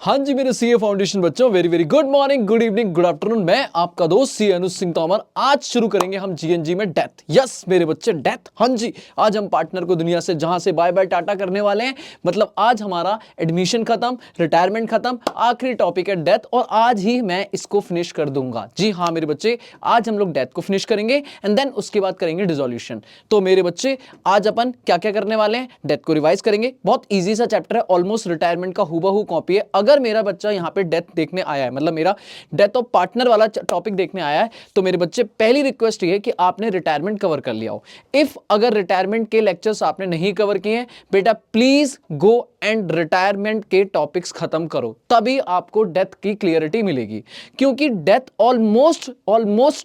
हाँ जी मेरे CA foundation बच्चों, very very good morning, good evening, good afternoon. मैं आपका दोस्त सी अनुज सिंह तोमर। आज शुरू करेंगे हम जीएनजी में डेथ। यस मेरे बच्चे, डेथ। हाँ जी, आज हम पार्टनर को दुनिया से जहां से बाय बाय टाटा करने वाले हैं। मतलब आज हमारा एडमिशन खत्म, रिटायरमेंट खत्म, आखिरी टॉपिक है डेथ, और आज ही मैं इसको फिनिश कर दूंगा। जी हाँ मेरे बच्चे, आज हम लोग डेथ को फिनिश करेंगे एंड देन उसके बाद करेंगे डिसोल्यूशन। तो मेरे बच्चे आज अपन क्या क्या करने वाले हैं, डेथ को रिवाइज करेंगे। बहुत ईजी सा चैप्टर है, ऑलमोस्ट रिटायरमेंट का हूबहू कॉपी है। अगर मेरा बच्चा यहाँ पे डेथ देखने आया है, मतलब मेरा डेथ ऑफ पार्टनर वाला टॉपिक देखने आया है, तो मेरे बच्चे पहली रिक्वेस्ट ये है कि आपने रिटायरमेंट कवर कर लिया हो। इफ अगर रिटायरमेंट के लेक्चर्स आपने नहीं कवर किए हैं बेटा, प्लीज गो एंड रिटायरमेंट के टॉपिक्स खत्म करो, तभी आपको डेथ की क्लियरिटी मिलेगी। क्योंकि डेथ ऑलमोस्ट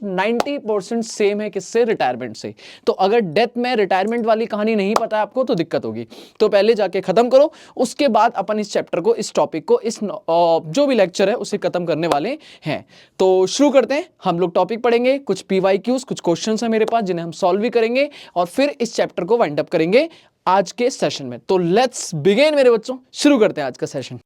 90% सेम है किससे, रिटायरमेंट से। तो अगर डेथ में रिटायरमेंट वाली कहानी नहीं पता है आपको तो दिक्कत होगी। तो पहले जाके खत्म करो, उसके बाद अपन इस चैप्टर को, इस टॉपिक को, इस जो भी लेक्चर है उसे खत्म करने वाले हैं। तो शुरू करते हैं। हम लोग टॉपिक पढ़ेंगे, कुछ पीवाईक्यूज, कुछ क्वेश्चंस हैं मेरे पास जिन्हें हम सॉल्व भी करेंगे, और फिर इस चैप्टर को वाइंड अप करेंगे आज के सेशन में। तो लेट्स बिगिन मेरे बच्चों, शुरू करते हैं आज का सेशन।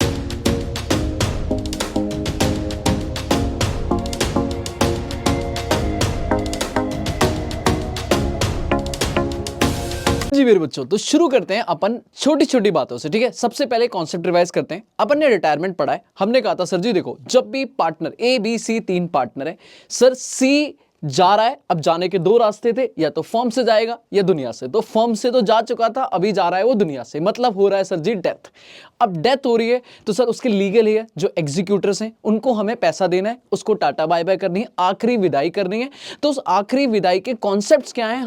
जी मेरे बच्चों, तो शुरू करते हैं अपन छोटी छोटी बातों से, ठीक है। सबसे पहले कॉन्सेप्ट रिवाइज करते हैं। अपन ने रिटायरमेंट पढ़ा है, हमने कहा था सर जी देखो, जब भी partner A B C 3 partner है, सर सी जा रहा है, अब जाने के 2 रास्ते थे, या तो फर्म से जाएगा या दुनिया से। तो फर्म से तो जा चुका था, अभी जा रहा है वो दुनिया से, मतलब हो रहा है सर जी डेथ। अब डेथ हो रही है तो सर उसके लीगल है, जो एग्जीक्यूटर्स हैं उनको हमें पैसा देना है, उसको टाटा बाय बाय करनी है, आखिरी विदाई करनी है। तो उस आखिरी विदाई के कॉन्सेप्ट्स क्या हैं,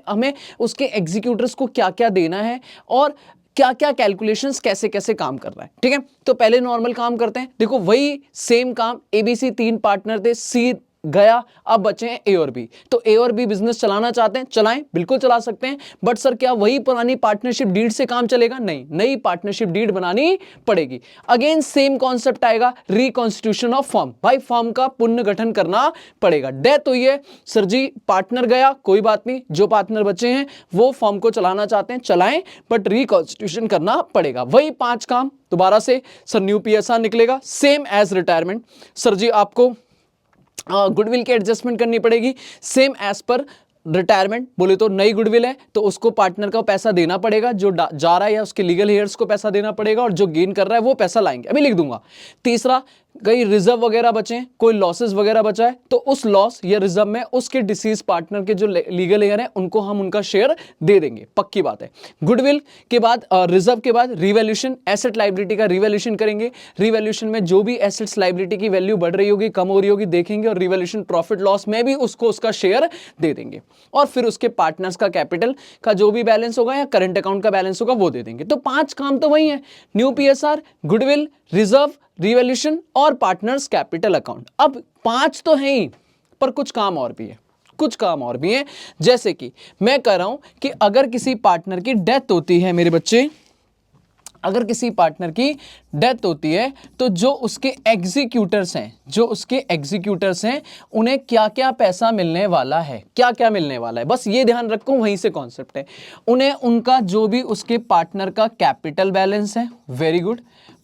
हमें उसके एग्जीक्यूटर्स को क्या क्या देना है, और क्या क्या कैलकुलेशंस कैसे कैसे काम कर रहा है, ठीक है। तो पहले नॉर्मल काम करते हैं। देखो वही सेम काम, एबीसी 3 पार्टनर थे, सी गया, अब बचे हैं ए और बी। तो ए और बी बिजनेस चलाना चाहते हैं, चलाएं, बिल्कुल चला सकते हैं। बट सर क्या वही पुरानी पार्टनरशिप डीड से काम चलेगा? नहीं, नई पार्टनरशिप डीड बनानी पड़ेगी। अगेन सेम कॉन्सेप्ट आएगा, रिकॉन्स्टिट्यूशन ऑफ फर्म। भाई फर्म का पुनर्गठन करना पड़ेगा। डेथ हुई है सर जी, पार्टनर गया, कोई बात नहीं, जो पार्टनर बचे हैं वो फर्म को चलाना चाहते हैं, चलाएं, बट रिकॉन्स्टिट्यूशन करना पड़ेगा। वही 5 काम दोबारा से सर, न्यू पीएसआर निकलेगा, सेम एज रिटायरमेंट। सर जी आपको गुडविल की एडजस्टमेंट करनी पड़ेगी, सेम एज पर रिटायरमेंट। बोले तो नई गुडविल है तो उसको पार्टनर का पैसा देना पड़ेगा, जो जा रहा है, या उसके लीगल हेयर्स को पैसा देना पड़ेगा, और जो गेन कर रहा है वो पैसा लाएंगे, अभी लिख दूंगा। तीसरा, कई रिजर्व वगैरह बचे, कोई लॉसेस वगैरह बचा है, तो उस लॉस या रिजर्व में उसके डिसीज पार्टनर के जो लीगल हेयर है उनको हम उनका शेयर दे देंगे, पक्की बात है। गुडविल के बाद, रिजर्व के बाद रिवैल्यूएशन, एसेट लायबिलिटी का रिवैल्यूएशन करेंगे। रिवैल्यूएशन में जो भी एसेट्स लायबिलिटी की वैल्यू बढ़ रही होगी, कम हो रही होगी, देखेंगे, और रिवैल्यूएशन प्रॉफिट लॉस में भी उसको उसका शेयर दे देंगे। और फिर उसके पार्टनर्स का कैपिटल का जो भी बैलेंस होगा या करंट अकाउंट का बैलेंस होगा वो दे देंगे। तो 5 काम तो वही है, new PSR, goodwill, reserve, revaluation और पार्टनर्स कैपिटल अकाउंट। अब 5 तो हैं ही, पर कुछ काम और भी है, कुछ काम और भी है। जैसे कि मैं कह रहा हूं कि अगर किसी पार्टनर की डेथ होती है मेरे बच्चे, अगर किसी पार्टनर की डेथ होती है तो जो उसके एग्जीक्यूटर्स हैं, उन्हें क्या क्या पैसा मिलने वाला है, क्या क्या मिलने वाला है, बस ये ध्यान रखो, वहीं से कॉन्सेप्ट है। उन्हें उनका जो भी उसके पार्टनर का कैपिटल बैलेंस है, वेरी गुड,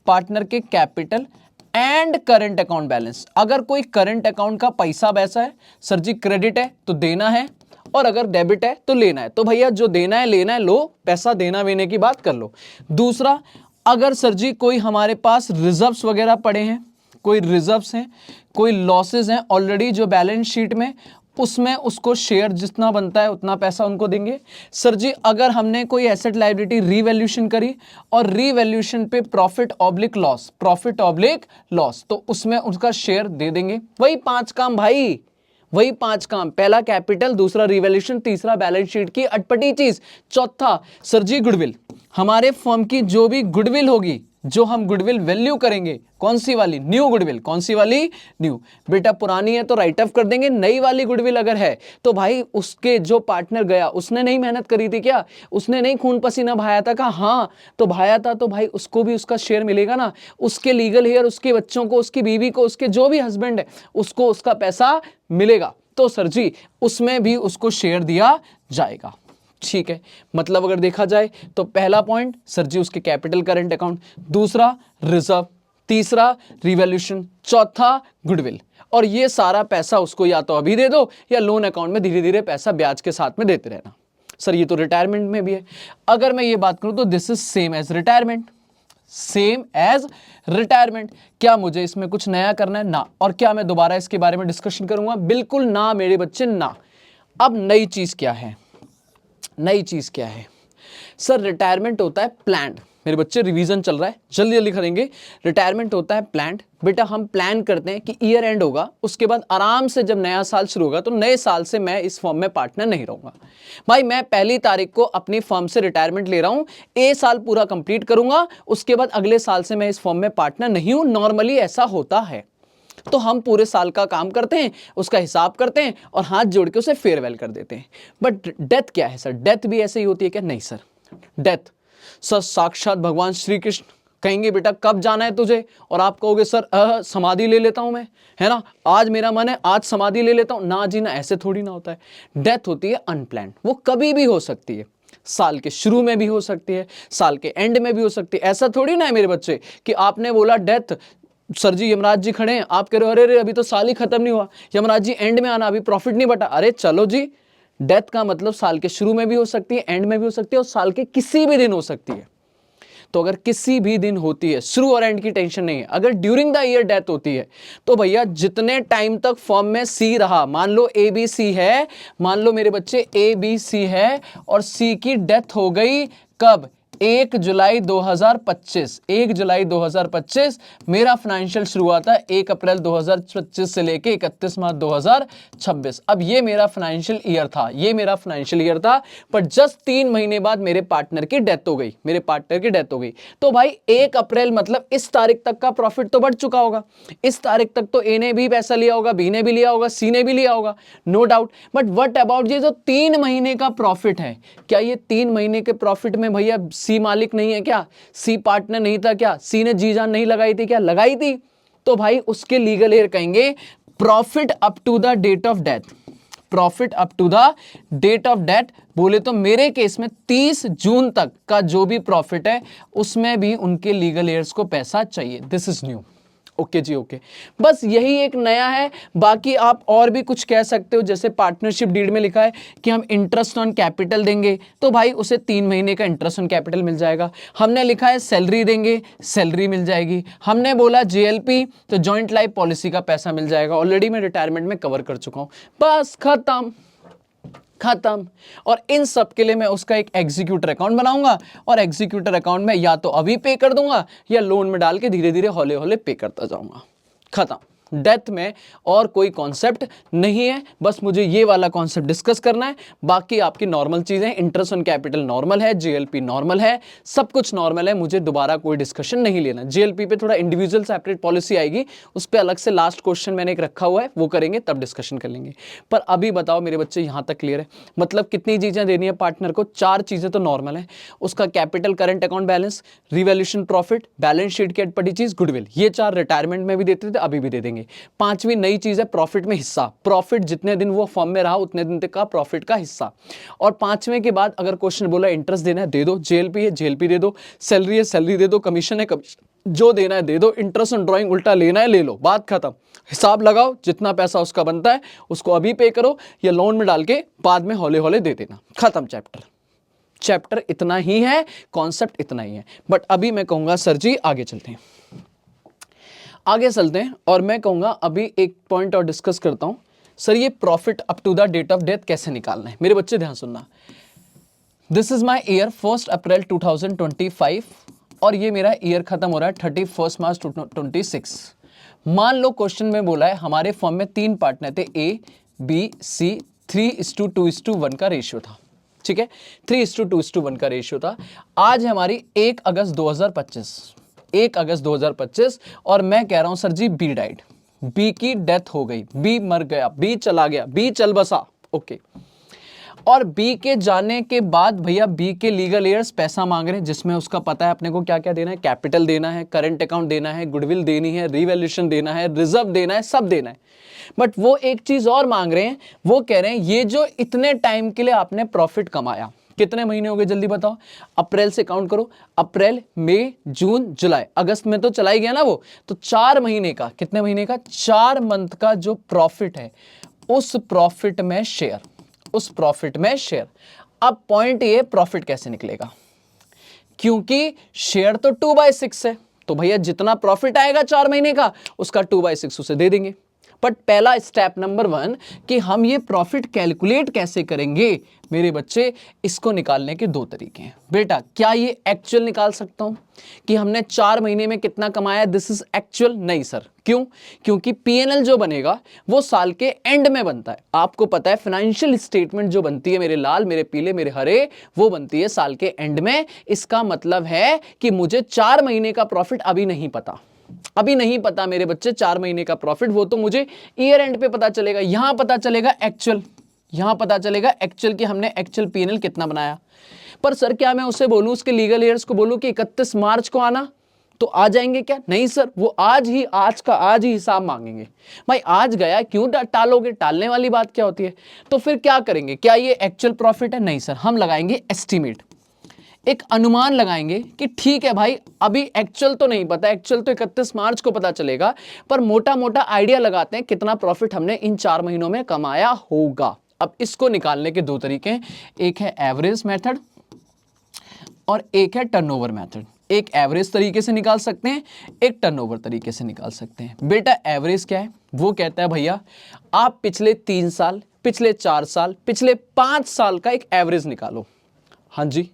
पार्टनर के capital and current account balance. अगर कोई करंट अकाउंट का पैसा वैसा है, सर जी क्रेडिट है तो देना है, और अगर डेबिट है तो लेना है। तो भैया जो देना है लेना है, लो, पैसा देना लेने की बात कर लो। दूसरा, अगर सर जी कोई हमारे पास रिजर्व्स वगैरह पड़े हैं, कोई रिजर्व्स हैं, कोई लॉसेस हैं ऑलरेडी जो बैलेंस शीट में, उसमें उसको शेयर जितना बनता है उतना पैसा उनको देंगे। सर जी अगर हमने कोई एसेट लायबिलिटी रीवैल्यूएशन करी और रीवैल्यूएशन पे प्रॉफिट ऑब्लिक लॉस, तो उसमें उसका शेयर दे देंगे। वही 5 काम भाई, वही 5 काम, पहला कैपिटल, दूसरा रिवैल्यूएशन, तीसरा बैलेंस शीट की अटपटी चीज, चौथा सर जी गुडविल। हमारे फर्म की जो भी गुडविल होगी, जो हम गुडविल वैल्यू करेंगे, कौन सी वाली, न्यू गुडविल, कौन सी वाली, न्यू। बेटा पुरानी है तो राइट ऑफ कर देंगे, नई वाली गुडविल अगर है तो भाई उसके जो पार्टनर गया उसने नहीं मेहनत करी थी क्या, उसने नहीं खून पसीना बहाया था? कहा हाँ, तो बहाया था, तो भाई उसको भी उसका शेयर मिलेगा ना, उसके लीगल हेयर, उसके बच्चों को, उसकी बीवी को, उसके जो भी हस्बैंड है उसको उसका पैसा मिलेगा। तो सर जी उसमें भी उसको शेयर दिया जाएगा, ठीक है। मतलब अगर देखा जाए तो पहला पॉइंट सर जी उसके कैपिटल करंट अकाउंट, दूसरा रिजर्व, तीसरा रिवॉल्यूशन, चौथा गुडविल। और ये सारा पैसा उसको या तो अभी दे दो या लोन अकाउंट में धीरे धीरे पैसा ब्याज के साथ में देते रहना। सर ये तो रिटायरमेंट में भी है। अगर मैं ये बात करूं तो this is same as retirement, same as retirement. क्या मुझे इसमें कुछ नया करना है? ना। और क्या मैं दोबारा इसके बारे में डिस्कशन करूंगा? बिल्कुल ना मेरे बच्चे, ना। अब नई चीज क्या है? नई चीज क्या है? सर रिटायरमेंट होता है प्लान्ड। मेरे बच्चे रिवीजन चल रहा है, जल्दी जल्दी करेंगे। रिटायरमेंट होता है प्लान्ड। बेटा हम प्लान करते हैं कि ईयर एंड होगा, उसके बाद आराम से जब नया साल शुरू होगा तो नए साल से मैं इस फॉर्म में पार्टनर नहीं रहूंगा। भाई मैं 1 तारीख को अपनी फर्म से रिटायरमेंट ले रहा हूं, ए साल पूरा कंप्लीट करूंगा, उसके बाद अगले साल से मैं इस फॉर्म में पार्टनर नहीं हूं। नॉर्मली ऐसा होता है। तो हम पूरे साल का काम करते हैं, उसका हिसाब करते हैं और हाथ जोड़ के उसे फेयरवेल कर देते हैं। बट डेथ क्या है सर? डेथ भी ऐसे ही होती है क्या? नहीं सर। डेथ सर साक्षात भगवान श्री कृष्ण कहेंगे बेटा कब जाना है तुझे, और आप कहोगे सर समाधि ले लेता हूं मैं, है ना, आज मेरा मन है आज समाधि ले लेता हूं। ना जी ना, ऐसे थोड़ी ना होता है। डेथ होती है अनप्लान्ड, वो कभी भी हो सकती है। साल के शुरू में भी हो सकती है, साल के एंड में भी हो सकती है। ऐसा थोड़ी ना है मेरे बच्चे कि आपने बोला डेथ, सर जी यमराज जी खड़े हैं, आप कह रहे हो अरे अभी तो साल ही खत्म नहीं हुआ, यमराज जी एंड में आना, अभी प्रॉफिट नहीं बटा। अरे चलो जी, डेथ का मतलब साल के शुरू में भी हो सकती है, एंड में भी हो सकती है, और साल के किसी भी दिन हो सकती है। तो अगर किसी भी दिन होती है, शुरू और एंड की टेंशन नहीं है। अगर ड्यूरिंग द ईयर डेथ होती है तो भैया जितने टाइम तक फॉर्म में सी रहा, मान लो ए बी सी है, मान लो मेरे बच्चे ए बी सी है और सी की डेथ हो गई कब? 1 जुलाई 2025। 1 जुलाई 2025 मेरा फाइनेंशियल शुरू हुआ था 1 अप्रैल 2025 से लेके 31 मार्च 2026। अब ये मेरा फाइनेंशियल ईयर था, ये मेरा फाइनेंशियल ईयर था। पर जस्ट 3 महीने बाद मेरे पार्टनर की डेथ हो गई, मेरे पार्टनर की डेथ हो गई। तो भाई 1 अप्रैल मतलब इस तारीख तक का प्रॉफिट तो बढ़ चुका होगा। इस तारीख तक तो ए ने भी पैसा लिया होगा, बी ने भी लिया होगा, सी ने भी लिया होगा, no doubt. But what about ये जो 3 महीने का प्रॉफिट है, क्या ये 3 महीने के प्रॉफिट में भैया सी मालिक नहीं है क्या? सी पार्टनर नहीं था क्या? सी ने जी जान नहीं लगाई थी क्या? लगाई थी। तो भाई उसके लीगल एयर कहेंगे profit up to the date of death. Profit up to the date of death बोले तो मेरे केस में 30 जून तक का जो भी प्रॉफिट है उसमें भी उनके लीगल एयर्स को पैसा चाहिए। This is new. ओके जी, ओके। बस यही एक नया है। बाकी आप और भी कुछ कह सकते हो, जैसे पार्टनरशिप डीड में लिखा है कि हम इंटरेस्ट ऑन कैपिटल देंगे, तो भाई उसे 3 महीने का इंटरेस्ट ऑन कैपिटल मिल जाएगा। हमने लिखा है सैलरी देंगे, सैलरी मिल जाएगी। हमने बोला जेएलपी, तो जॉइंट लाइफ पॉलिसी का पैसा मिल जाएगा। ऑलरेडी मैं रिटायरमेंट में कवर कर चुका हूं। बस खत्म। और इन सब के लिए मैं उसका एक एग्जीक्यूटर अकाउंट बनाऊंगा और एग्जीक्यूटर अकाउंट में या तो अभी पे कर दूंगा या लोन में डाल के धीरे धीरे हौले हौले पे करता जाऊंगा। खत्म। डेथ में और कोई कॉन्सेप्ट नहीं है, बस मुझे ये वाला कॉन्सेप्ट डिस्कस करना है। बाकी आपकी नॉर्मल चीजें, इंटरेस्ट ऑन कैपिटल नॉर्मल है, जेएलपी नॉर्मल है, सब कुछ नॉर्मल है। मुझे दोबारा कोई डिस्कशन नहीं लेना। जेएलपी पे थोड़ा इंडिविजुअल सेपरेट पॉलिसी आएगी, उस पर अलग से लास्ट क्वेश्चन मैंने एक रखा हुआ है, वो करेंगे तब डिस्कशन कर लेंगे। पर अभी बताओ मेरे बच्चे, यहां तक क्लियर है? मतलब कितनी चीजें देनी है पार्टनर को? 4 चीजें तो नॉर्मल है। उसका capital, current account balance, revaluation profit, balance sheet की अटपटी चीज गुडविल। ये 4 रिटायरमेंट में भी देते थे, अभी भी दे देंगे। 5वीं नई चीज है प्रॉफिट में हिस्सा। प्रॉफिट जितने दिन वो फर्म में रहा उतने दिन तक का प्रॉफिट का हिस्सा। और 5वें के बाद अगर क्वेश्चन बोला इंटरेस्ट देना है दे दो, जेएलपी है जेएलपी दे दो, सैलरी है सैलरी दे दो, कमीशन है कमीशन, जो देना है दे दो, इंटरेस्ट ऑन ड्राइंग उल्टा लेना है ले लो, बात खत्म। हिसाब लगाओ, जितना पैसा उसका बनता है उसको अभी पे करो या लोन में डाल के बाद में हौले हौले दे देना। खत्म चैप्टर इतना ही है, कॉन्सेप्ट इतना ही है। बट अभी मैं कहूंगा सर जी आगे चलते हैं, और मैं कहूंगा अभी एक पॉइंट और डिस्कस करता हूं। सर ये profit up to the date of death कैसे निकालना है? मेरे बच्चे ध्यान सुनना। This is my year 1 April 2025 और ये मेरा ईयर खत्म हो रहा है 31 मार्च 2026। मान लो क्वेश्चन में बोला है हमारे फॉर्म में 3 पार्टनर थे, ए बी सी, 3:2:1 का रेशियो था। ठीक है, 3:2:1 का रेशियो था। आज हमारी 1 अगस्त 2025 और मैं कह रहा हूं सर जी बी डाइड, बी की डेथ हो गई, बी मर गया, बी चला गया, बी चल बसा। ओके। और बी के जाने के बाद भैया बी के लीगल एयर्स पैसा मांग रहे हैं, जिसमें उसका पता है अपने को क्या क्या देना है। कैपिटल देना है, करंट अकाउंट देना है, गुडविल देनी है, रिवैल्यूएशन देना है, रिजर्व देना है, सब देना है। बट वो एक चीज और मांग रहे हैं, वो कह रहे हैं ये जो इतने टाइम के लिए आपने प्रॉफिट कमाया, कितने महीने हो गए जल्दी बताओ, अप्रैल से काउंट करो, अप्रैल मई जून जुलाई, अगस्त में तो चला ही गया ना वो, तो 4 महीने का, कितने महीने का, 4 मंथ का जो प्रॉफिट है उस प्रॉफिट में शेयर, उस प्रॉफिट में शेयर। अब पॉइंट ये, प्रॉफिट कैसे निकलेगा, क्योंकि शेयर तो 2/6 है, तो भैया जितना प्रॉफिट आएगा 4 महीने का उसका 2/6 उसे दे देंगे। बट पहला स्टेप नंबर 1 कि हम ये प्रॉफिट कैलकुलेट कैसे करेंगे मेरे बच्चे, इसको निकालने के 2 तरीके हैं बेटा। क्या ये एक्चुअल निकाल सकता हूं कि हमने 4 महीने में कितना कमाया, दिस इज एक्चुअल? नहीं सर। क्यों? क्योंकि पीएनएल जो बनेगा वो साल के एंड में बनता है। आपको पता है फाइनेंशियल स्टेटमेंट जो बनती है मेरे लाल, मेरे पीले, मेरे हरे, वो बनती है साल के एंड में। इसका मतलब है कि मुझे 4 महीने का प्रॉफिट अभी नहीं पता, अभी नहीं पता मेरे बच्चे 4 महीने का प्रॉफिट, वो तो मुझे ईयर एंड पे पता चलेगा। यहां पता चलेगा एक्चुअल, यहां पता चलेगा एक्चुअल कि हमने एक्चुअल पीएनएल कितना बनाया। पर सर क्या मैं उसे बोलूं, उसके लीगल ईयर्स को बोलूं कि 31 मार्च को आना, तो आ जाएंगे क्या? नहीं सर, वो आज ही, आज का आज ही हिसाब मांगेंगे। भाई आज गया क्यों टालोगे, टालने वाली बात क्या होती है? तो फिर क्या करेंगे, क्या ये एक्चुअल प्रॉफिट है? नहीं सर, हम लगाएंगे एस्टीमेट, एक अनुमान लगाएंगे कि ठीक है भाई अभी एक्चुअल तो नहीं पता, एक्चुअल तो 31 मार्च को पता चलेगा, पर मोटा मोटा आइडिया लगाते हैं कितना प्रॉफिट हमने इन 4 महीनों में कमाया होगा। अब इसको निकालने के 2 तरीके हैं, एक है एवरेज मेथड और एक है टर्नओवर मेथड। एक एवरेज तरीके से निकाल सकते हैं, एक टर्नओवर तरीके से निकाल सकते हैं। बेटा एवरेज क्या है? वो कहता है भैया आप पिछले 3 साल, पिछले 4 साल, पिछले 5 साल का एक एवरेज निकालो। हाँ जी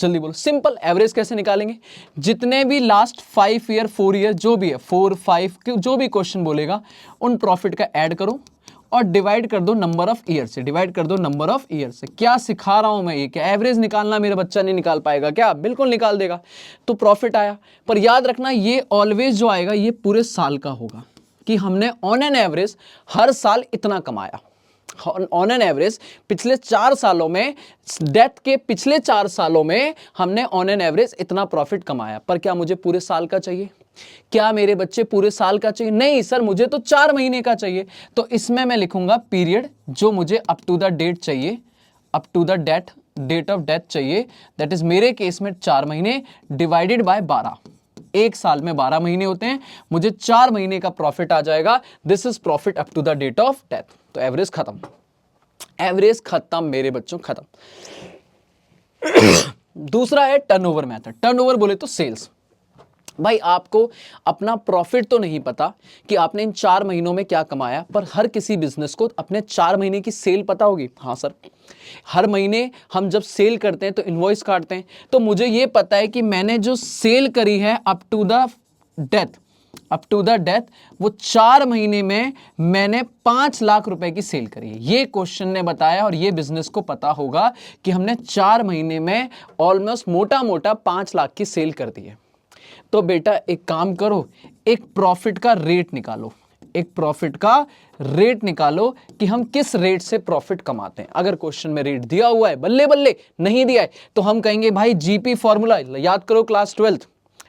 जल्दी बोलो, सिंपल। एवरेज कैसे निकालेंगे? जितने भी लास्ट 5 ईयर 4 ईयर जो भी है, 4 5 जो भी क्वेश्चन बोलेगा उन प्रॉफिट का ऐड करो और डिवाइड कर दो नंबर ऑफ ईयर से, डिवाइड कर दो नंबर ऑफ ईयर से। क्या सिखा रहा हूं मैं ये? क्या एवरेज निकालना मेरा बच्चा नहीं निकाल पाएगा क्या? बिल्कुल निकाल देगा। तो प्रॉफिट आया, पर याद रखना ये ऑलवेज जो आएगा ये पूरे साल का होगा कि हमने ऑन एन एवरेज हर साल इतना कमाया। ऑन एन एवरेज पिछले 4 सालों में, डेथ के पिछले 4 सालों में हमने ऑन एन एवरेज इतना प्रॉफिट कमाया। पर क्या मुझे पूरे साल का चाहिए? क्या मेरे बच्चे पूरे साल का चाहिए? नहीं सर, मुझे तो 4 महीने का चाहिए। तो इसमें मैं लिखूंगा पीरियड जो मुझे अप टू द डेट चाहिए, up to the date of death चाहिए, दैट इज मेरे केस में 4 महीने डिवाइडेड बाय 12। एक साल में 12 महीने होते हैं, मुझे 4 महीने का प्रॉफिट आ जाएगा। This is profit up to the date of death. तो एवरेज खत्म, एवरेज खत्म मेरे बच्चों, खत्म। दूसरा है टर्नओवर मेथड। टर्नओवर बोले तो सेल्स। भाई आपको अपना प्रॉफिट तो नहीं पता कि आपने इन 4 महीनों में क्या कमाया, पर हर किसी बिजनेस को अपने 4 महीने की सेल पता होगी। हाँ सर, हर महीने हम जब सेल करते हैं तो इनवॉइस काटते हैं, तो मुझे ये पता है कि मैंने जो सेल करी है up to the death, up to the death, वो 4 महीने में मैंने 5 लाख रुपए की सेल करी है। ये क्वेश्चन ने बताया और ये बिजनेस को पता होगा कि हमने 4 महीने में ऑलमोस्ट मोटा मोटा 5 लाख की सेल कर दी है। तो बेटा एक काम करो, एक प्रॉफिट का रेट निकालो, एक प्रॉफिट का रेट निकालो कि हम किस रेट से प्रॉफिट कमाते हैं। अगर क्वेश्चन में रेट दिया हुआ है बल्ले बल्ले, नहीं दिया है तो हम कहेंगे भाई जीपी फॉर्मूला याद करो class 12th,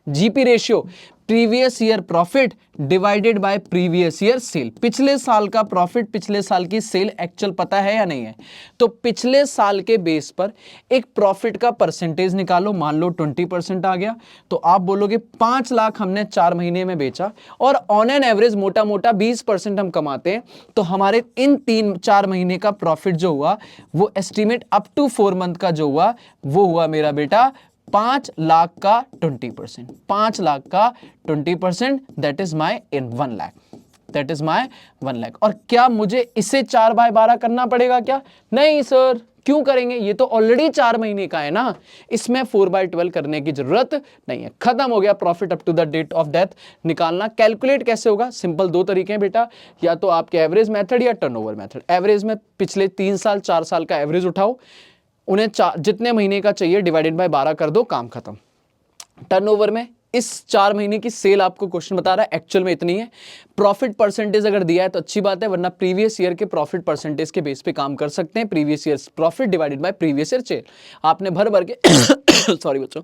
GP ratio, previous year profit divided by previous year cell. पिछले साल का प्रॉफिट, पिछले साल की सेल एक्चुअल पता है या नहीं है? तो पिछले साल के बेस पर एक प्रॉफिट का परसेंटेज निकालो। मान लो 20% आ गया, तो आप बोलोगे 5 लाख हमने 4 महीने में बेचा और ऑन एन एवरेज मोटा मोटा 20% हम कमाते हैं, तो हमारे इन 3-4 महीने का प्रॉफिट जो हुआ वो एस्टिमेट अप टू 4 मंथ का जो हुआ वो हुआ मेरा बेटा 5 लाख का 20%, 5 लाख का 20%, that is my in 1 lakh, that is my 1 lakh. और क्या मुझे इसे 4/12 करना पड़ेगा क्या? नहीं सर, क्यों करेंगे? ये तो ऑलरेडी 4 महीने का है ना, इसमें 4/12 करने की जरूरत नहीं है। खत्म हो गया profit up to the date of death निकालना। कैलकुलेट कैसे होगा? सिंपल 2 तरीके हैं बेटा, या तो आपके एवरेज मेथड या टर्नओवर मेथड। एवरेज में पिछले 3 साल 4 साल का एवरेज उठाओ, उन्हें जितने महीने का चाहिए डिवाइडेड बाय 12 कर दो, काम खत्म। टर्नओवर में इस 4 महीने की सेल आपको क्वेश्चन बता रहा है एक्चुअल में इतनी है, प्रॉफिट परसेंटेज अगर दिया है तो अच्छी बात है, वरना प्रीवियस ईयर के प्रॉफिट परसेंटेज के बेस पे काम कर सकते हैं। Previous year profit divided by previous year cell. आपने भर भर के सॉरी बच्चों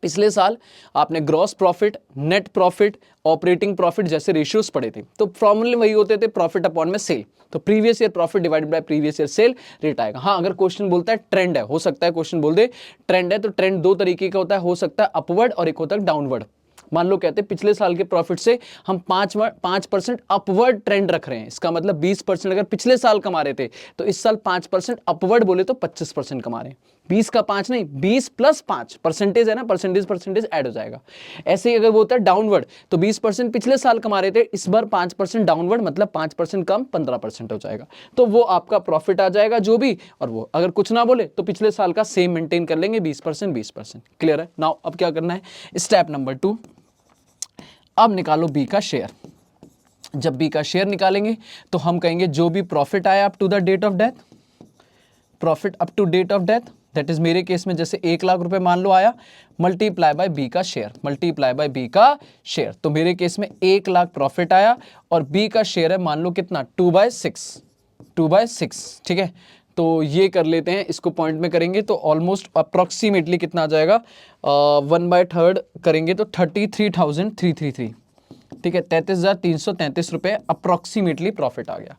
पिछले साल आपने gross profit, net profit, operating profit जैसे रेशियोज पढ़े थे, तो फॉर्मूले वही होते थे, प्रॉफिट अपॉन में सेल। तो previous year profit divided by previous year cell rate आएगा। हाँ, अगर क्वेश्चन बोलता है ट्रेंड है, हो सकता है क्वेश्चन बोल दे ट्रेंड है, तो ट्रेंड दो तरीके का होता है, हो सकता है अपवर्ड और एक होता है डाउनवर्ड। मान लो कहते हैं पिछले साल के प्रॉफिट से हम 5% अपवर्ड ट्रेंड रख रहे हैं, इसका मतलब 20% अगर पिछले साल कमा रहे थे तो इस साल 5% अपवर्ड बोले तो 25% कमा रहे हैं। 20 का 5 नहीं, 20 प्लस 5 परसेंटेज है ना, परसेंटेज ऐड हो जाएगा। ऐसे ही अगर वो होता है डाउनवर्ड, तो 20% पिछले साल कमा रहे थे, इस बार 5% डाउनवर्ड, मतलब 5% कम 15% हो जाएगा। तो वो आपका प्रॉफिट आ जाएगा जो भी, और वो अगर कुछ ना बोले तो पिछले साल का सेम मेंटेन कर लेंगे, 20%। क्लियर है? नाउ अब क्या करना है, स्टेप नंबर 2, अब निकालो बी का शेयर। जब बी का शेयर निकालेंगे तो हम कहेंगे जो भी प्रॉफिट आया up to the date of death, profit up to date of death, that is मेरे केस में जैसे 1 लाख रुपए मान लो आया, मल्टीप्लाई बाय बी का शेयर, मल्टीप्लाई बाय बी का शेयर। तो मेरे केस में 1 लाख प्रॉफिट आया और बी का शेयर है मान लो कितना, 2/6, ठीक है। तो ये कर लेते हैं, इसको पॉइंट में करेंगे तो ऑलमोस्ट अप्रोक्सीमेटली कितना आ जाएगा, 1/3 करेंगे तो 33,333, ठीक है, 33,333 रुपए अप्रोक्सीमेटली प्रॉफिट आ गया।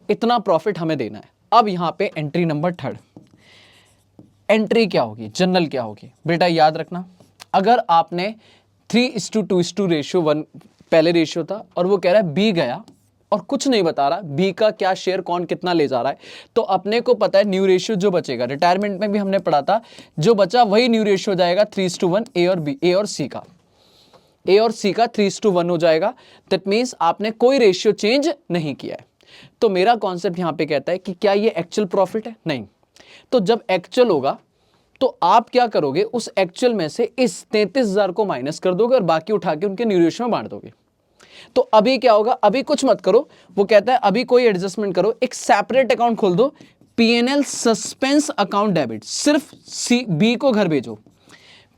इतना प्रॉफिट हमें देना है। अब यहाँ पे एंट्री नंबर 3, एंट्री क्या होगी, जनरल क्या होगी बेटा, याद रखना, अगर आपने 3:2 रेशियो 1 पहले रेशियो था और वो कह रहा है बी गया और कुछ नहीं बता रहा बी का क्या शेयर कौन कितना ले जा रहा है, तो अपने को पता है न्यू रेशियो जो बचेगा, रिटायरमेंट में भी हमने पढ़ा था, जो बचा वही न्यू रेशियो हो जाएगा 3:1 ए और बी, ए और सी का 3:1 हो जाएगा। दैट मीन्स आपने कोई रेशियो चेंज नहीं किया है। तो मेरा कॉन्सेप्ट यहां पे कहता है कि क्या ये एक्चुअल प्रॉफिट है, नहीं। तो जब एक्चुअल होगा तो आप क्या करोगे, उस एक्चुअल में से इस 33,000 को माइनस कर दोगे और बाकी उठा के उनके न्यू रेशियो में बांट दोगे। तो अभी क्या होगा, अभी कुछ मत करो, वो कहता है अभी कोई एडजस्टमेंट करो, एक सेपरेट अकाउंट खोल दो, पीएनएल सस्पेंस अकाउंट डेबिट, सिर्फ सी बी को घर भेजो।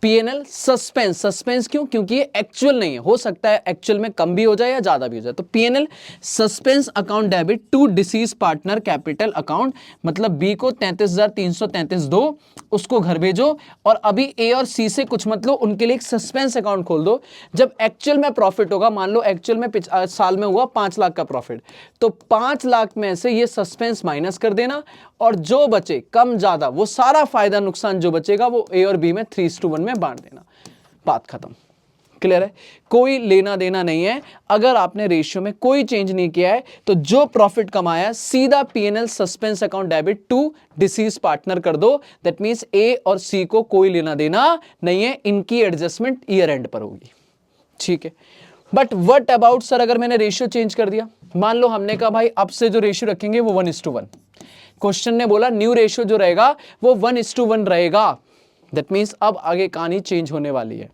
पीएनएल सस्पेंस क्यों, क्योंकि ये एक्चुअल नहीं है, हो सकता है एक्चुअल में कम भी हो जाए या ज्यादा भी हो जाए। तो PNL suspense account debit to deceased partner capital account, मतलब बी को 33,333 दो, उसको घर भेजो और अभी ए और सी से कुछ मतलब उनके लिए एक सस्पेंस अकाउंट खोल दो। जब एक्चुअल में प्रॉफिट होगा, मान लो एक्चुअल में साल में हुआ 5 लाख का प्रॉफिट, तो 5 लाख में से ये सस्पेंस माइनस कर देना और जो बचे कम ज्यादा वो सारा फायदा नुकसान जो बचेगा वो ए और बी में 3:1 में बांट देना, बात खत्म। क्लियर है? कोई लेना देना नहीं है। अगर आपने रेशियो में कोई चेंज नहीं किया है तो जो प्रॉफिट कमाया सीधा PNL suspense account debit to deceased partner कर दो। दैट मींस ए और सी को कोई लेना देना नहीं है, इनकी एडजस्टमेंट ईयर एंड पर होगी। ठीक है, बट व्हाट अबाउट सर अगर मैंने रेशियो चेंज कर दिया, मान लो हमने कहा भाई अब से जो रेशियो रखेंगे वो 1:1, क्वेश्चन ने बोला न्यू रेशियो जो रहेगा वो 1:1 रहेगा। दैट मींस अब आगे कहानी चेंज होने वाली है।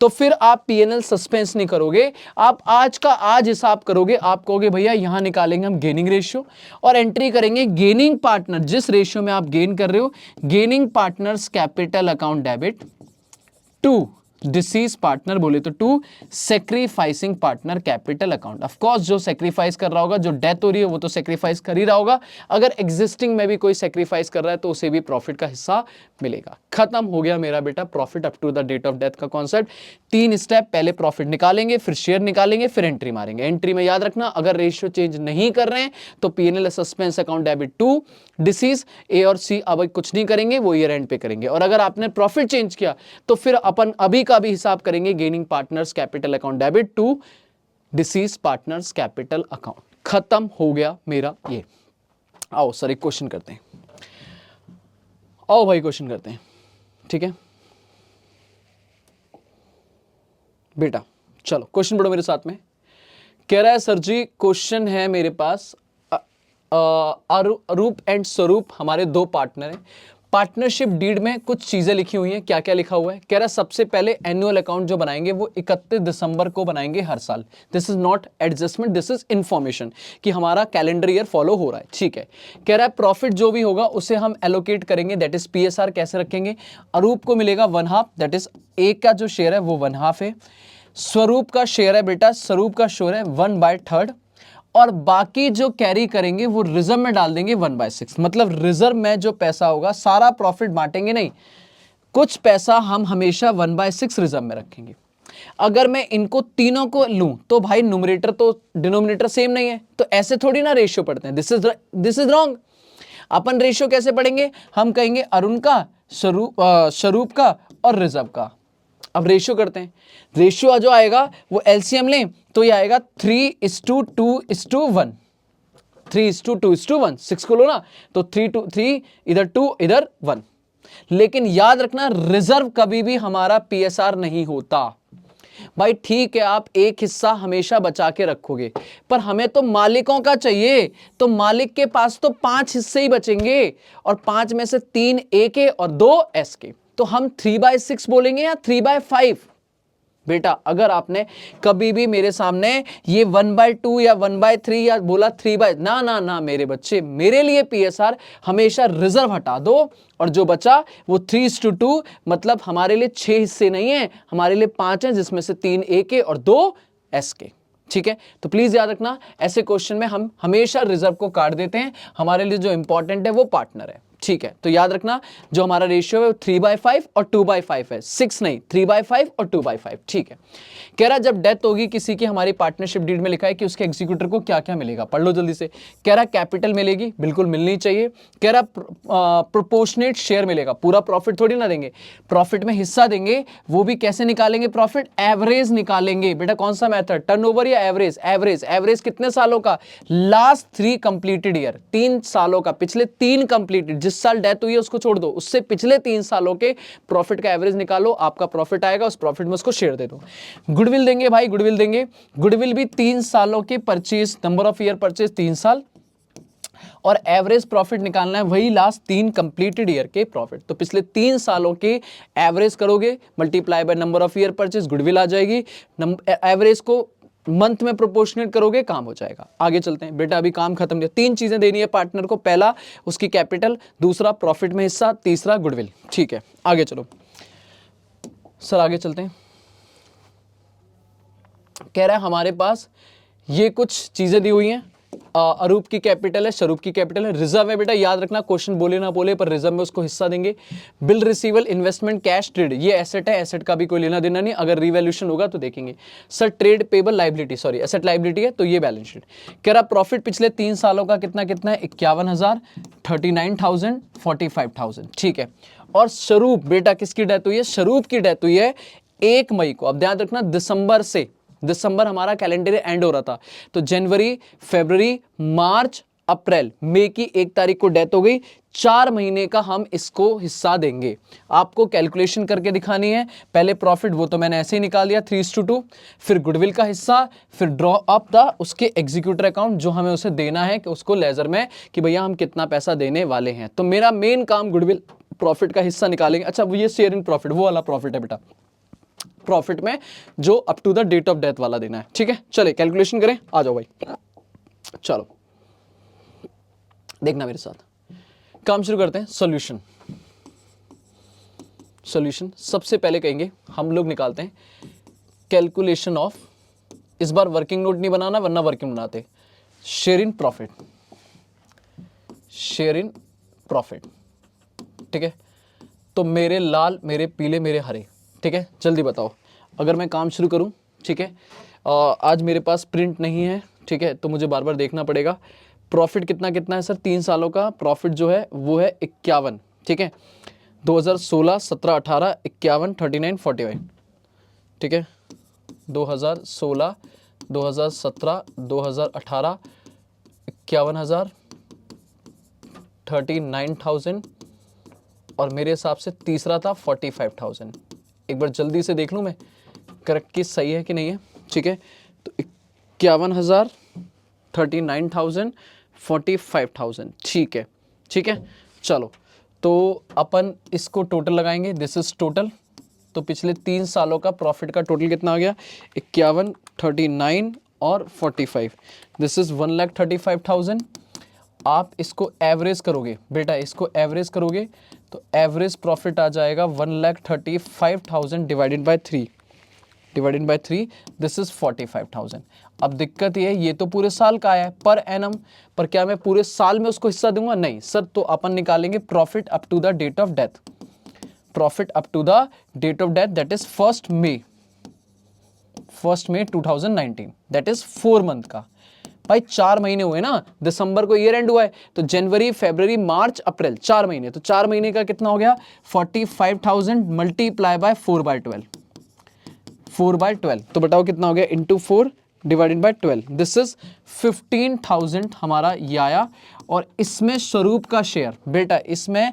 तो फिर आप पीएनएल सस्पेंस नहीं करोगे, आप आज का आज हिसाब करोगे। आप कहोगे भैया यहां निकालेंगे हम गेनिंग रेशियो और एंट्री करेंगे गेनिंग पार्टनर, जिस रेशियो में आप गेन कर रहे हो, gaining partners capital account debit to deceased partner, बोले तो to sacrificing partner capital account. Of course जो सेक्रीफाइस कर रहा होगा, जो डेथ हो रही है वो तो सेक्रीफाइस कर ही रहा होगा, अगर एग्जिस्टिंग में भी कोई सेक्रीफाइस कर रहा है तो उसे भी प्रॉफिट का हिस्सा मिलेगा। खत्म हो गया मेरा बेटा profit up to the date of death का कॉन्सेप्ट। 3 स्टेप, पहले प्रॉफिट निकालेंगे, फिर शेयर निकालेंगे, फिर एंट्री मारेंगे। एंट्री में याद रखना अगर रेशियो चेंज नहीं कर रहे हैं तो PNL suspense account debit to deceased, A और सी अब कुछ नहीं करेंगे, वो ईयर एंड पे करेंगे। और अगर आपने प्रॉफिट चेंज किया तो फिर अपन अभी का भी हिसाब करेंगे, gaining partners capital account debit to deceased partners capital account. खत्म हो गया मेरा ये। आओ सर एक क्वेश्चन करते हैं, आओ भाई क्वेश्चन करते हैं। ठीक है बेटा, चलो क्वेश्चन पढ़ो मेरे साथ में। कह रहा है सर जी क्वेश्चन है मेरे पास, अरूप एंड स्वरूप हमारे 2 पार्टनर हैं। पार्टनरशिप डीड में कुछ चीजें लिखी हुई हैं। क्या क्या लिखा हुआ है? कह रहा है सबसे पहले एनुअल अकाउंट जो बनाएंगे वो 31 दिसंबर को बनाएंगे हर साल। This is not adjustment, this is information कि हमारा कैलेंडर ईयर फॉलो हो रहा है। ठीक है, कह रहा है प्रॉफिट जो भी होगा उसे हम एलोकेट करेंगे, दैट इज पीएसआर। कैसे रखेंगे? अरूप को मिलेगा 1/2, दैट इज एक का जो शेयर है वो 1/2 है। स्वरूप का शेयर है बेटा, स्वरूप का शेयर है 1/3 और बाकी जो कैरी करेंगे वो रिजर्व में डाल देंगे 1/6। मतलब रिजर्व में जो पैसा होगा सारा प्रॉफिट बांटेंगे नहीं, कुछ पैसा हम हमेशा 1/6 रिजर्व में रखेंगे। अगर मैं इनको तीनों को लूं तो भाई न्यूमरेटर तो डिनोमिनेटर सेम नहीं है, तो ऐसे थोड़ी ना रेशियो पढ़ते हैं। This is wrong. Upon ratio कैसे पढ़ेंगे? हम कहेंगे अरुण का, स्वरूप का और रिजर्व का। अब रेशियो करते हैं। रेशियो जो आएगा वो एलसीएम लें तो ये आएगा 3:2:1। 3:2:1, 6 को लो ना तो 3:3, इधर 2 इधर 1। लेकिन याद रखना रिजर्व कभी भी हमारा पीएसआर नहीं होता। भाई ठीक है, आप एक हिस्सा हमेशा बचा के रखोगे, पर हमें तो मालिकों का चाहिए, तो मालिक के पास तो 5 हिस्से ही बचेंगे और 5 में से 3 ए के और 2 एस के। तो हम 3/6 बोलेंगे या 3/5? बेटा अगर आपने कभी भी मेरे सामने ये 1/2 या 1/3 या बोला 3 ना ना ना मेरे बच्चे, मेरे लिए पीएसआर हमेशा रिजर्व हटा दो और जो बचा वो 3:2, मतलब हमारे लिए 6 हिस्से नहीं है, हमारे लिए 5 हैं, जिसमें से 3 ए के और 2 एस के। ठीक है, तो प्लीज याद रखना ऐसे क्वेश्चन में हम हमेशा रिजर्व को काट देते हैं। हमारे लिए जो इंपॉर्टेंट है वो पार्टनर है। ठीक है, तो याद रखना जो हमारा रेशियो है वो 3/5 और 2/5 है, 6 नहीं, 3/5 और 2/5। ठीक है, कह रहा जब डेथ होगी किसी की, हमारी पार्टनरशिप डीड में लिखा है कि उसके एग्जीक्यूटर को क्या क्या मिलेगा, पढ़ लो जल्दी से। कह रहा कैपिटल मिलेगी, बिल्कुल मिलनी चाहिए। कह रहा प्रोपोर्शनेट शेयर मिलेगा, पूरा प्रॉफिट थोड़ी ना देंगे, प्रॉफिट में हिस्सा देंगे। वो भी कैसे निकालेंगे प्रॉफिट? एवरेज निकालेंगे। बेटा कौन सा मेथड, टर्नओवर या एवरेज? एवरेज। एवरेज कितने सालों का? लास्ट 3 कंप्लीटेड ईयर, 3 सालों का, पिछले 3 कंप्लीटेड, जिस साल डेथ हुई है उसको छोड़ दो, उससे पिछले 3 सालों के प्रॉफिट का एवरेज निकालो, आपका प्रॉफिट आएगा, उस प्रॉफिट में उसको शेयर दे दो। गुडविल देंगे भाई, गुडविल देंगे। गुडविल भी 3 सालों के purchase, number of year purchase 3 साल, और एवरेज प्रॉफिट निकालना है वही लास्ट 3 कंप्लीटेड ईयर के प्रॉफिट। तो पिछले 3 सालों के एवरेज करोगे, multiply by number of year purchase, goodwill आ जाएगी। एवरेज को मंथ में प्रोपोर्शनेट करोगे, काम हो जाएगा। आगे चलते हैं बेटा, अभी काम खत्म नहीं। 3 चीजें देनी है पार्टनर को, पहला उसकी कैपिटल, दूसरा प्रॉफिट में हिस्सा, तीसरा गुडविल। ठीक है, आगे चलो सर, आगे चलते हैं। कह रहा है हमारे पास ये कुछ चीजें दी हुई हैं, अरूप की कैपिटल है, स्वरूप की कैपिटल है, रिजर्व है। बेटा याद रखना क्वेश्चन बोले ना बोले पर रिजर्व में उसको हिस्सा देंगे। बिल रिसीवल, इन्वेस्टमेंट, कैश, ट्रेड, ये एसेट है, एसेट का भी कोई लेना देना नहीं, अगर रिवैल्यूएशन होगा तो देखेंगे। Sir trade payable liability, sorry asset liability है, तो ये बैलेंस शीट। कह रहा प्रॉफिट पिछले 3 सालों का कितना कितना है? 51,000, 39,000, 45,000। ठीक है, और स्वरूप बेटा किसकी डेथ हुई है? स्वरूप की डेथ हुई है 1 मई को। अब ध्यान रखना दिसंबर हमारा कैलेंडर एंड हो रहा था, तो जनवरी, फरवरी, मार्च, अप्रैल, मई की 1 तारीख को डेथ हो गई। 4 महीने का हम इसको हिस्सा देंगे। आपको कैलकुलेशन करके दिखानी है। पहले प्रॉफिट वो तो मैंने ऐसे ही निकाल दिया 3:2, फिर गुडविल का हिस्सा, फिर ड्रॉ अप द उसके एग्जीक्यूटर अकाउंट जो हमें उसे देना है कि उसको लेजर में कि भैया हम कितना पैसा देने वाले हैं। तो मेरा मेन काम गुडविल प्रॉफिट का हिस्सा निकालेंगे। अच्छा वो ये शेयर इन प्रॉफिट वो वाला प्रॉफिट है बेटा, प्रॉफिट में जो up to the date of death वाला देना है। ठीक है, चले कैलकुलेशन करें, आ जाओ भाई। चलो देखना मेरे साथ, काम शुरू करते हैं। सॉल्यूशन सबसे पहले कहेंगे हम लोग निकालते हैं कैलकुलेशन ऑफ, इस बार वर्किंग नोट नहीं बनाना वरना वर्किंग बनाते। शेयर इन प्रॉफिट, ठीक है। तो मेरे लाल, मेरे पीले, मेरे हरे, ठीक है। जल्दी बताओ, अगर मैं काम शुरू करूं, ठीक है। आज मेरे पास प्रिंट नहीं है, ठीक है, तो मुझे बार बार देखना पड़ेगा। प्रॉफिट कितना कितना है सर? 3 सालों का प्रॉफिट जो है वो है 51, ठीक है। 2016, 17, 18, 51, 39, 45, ठीक है। 2016, 2017, 2018, 51,000, 39,000 और मेरे हिसाब से तीसरा था 45,000। एक बार जल्दी से देख लूँ मैं करेक्ट की सही है कि नहीं है, ठीक है। तो 51,000, 39,000, 45,000, ठीक है, ठीक है। चलो तो अपन इसको टोटल लगाएंगे, दिस इज टोटल। तो पिछले 3 सालों का प्रॉफिट का टोटल कितना आ गया? 51, 39 और 45, दिस इज 1,35,000। आप इसको एवरेज करोगे बेटा, इसको एवरेज करोगे तो एवरेज प्रॉफिट आ जाएगा 1,35,000 डिवाइडेड बाय 3, दिस इज 45,000। अब दिक्कत ये है, ये तो पूरे साल का आया है पर एनम, पर क्या मैं पूरे साल में उसको हिस्सा दूंगा? नहीं सर। तो अपन निकालेंगे profit up to the date of death. Profit up to the date of death that is 1 May 2019, that is 4 month का। भाई 4 महीने हुए ना, दिसंबर को ईयर एंड हुआ है, तो जनवरी फरवरी मार्च अप्रैल 4 महीने, तो 4 महीने का कितना हो गया 45,000 मल्टीप्लाई बाय 4/12, 4/12, तो बताओ कितना हो गया into 4 divided by 12, this is 15,000 हमारा ये आया। और इसमें स्वरूप का शेयर, बेटा इसमें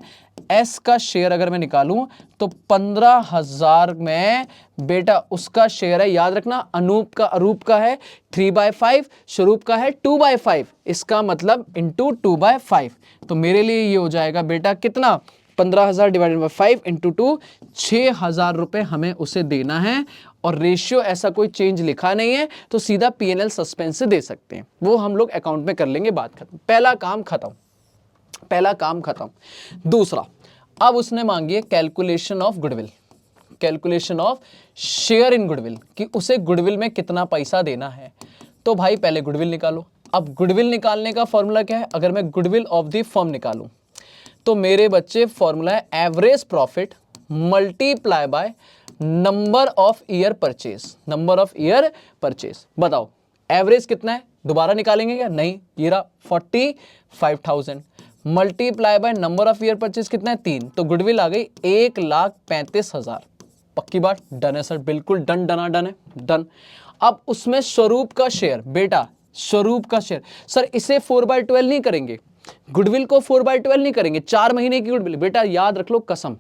एस का शेयर अगर मैं निकालूं तो 15,000 में बेटा उसका शेयर है, याद रखना अरूप का है 3/5, स्वरूप का है 2/5, इसका मतलब इंटू 2/5, तो मेरे लिए ये हो जाएगा बेटा कितना 15,000 डिवाइडेड बाय 5 इंटू 2, 6,000 रुपए हमें उसे देना है। और रेशियो ऐसा कोई चेंज लिखा नहीं है, तो सीधा P&L सस्पेंस से दे सकते हैं, वो हम लोग अकाउंट में कर लेंगे, बात खत्म, पहला काम खत्म। दूसरा, अब उसने मांगी है calculation of goodwill, calculation of share in goodwill, कि उसे गुडविल में कितना पैसा देना है। तो भाई पहले गुडविल निकालो। अब गुडविल निकालने का फॉर्मूला क्या है, अगर मैं गुडविल ऑफ द फर्म निकालूं तो मेरे बच्चे फॉर्मूला है average profit multiply by number of year purchase, number of year purchase. बताओ एवरेज कितना है, दोबारा निकालेंगे क्या, नहीं, ये रहा 45,000 multiply by number of year purchase कितना है 3, तो गुडविल आ गई 1,35,000। पक्की बात, डन है सर, बिल्कुल डन, डन है, डन। अब उसमें स्वरूप का शेयर, बेटा स्वरूप का शेयर, सर इसे 4/12 नहीं करेंगे, गुडविल को 4/12 नहीं करेंगे, 4 महीने की गुडविल, बेटा याद रख लो कसम,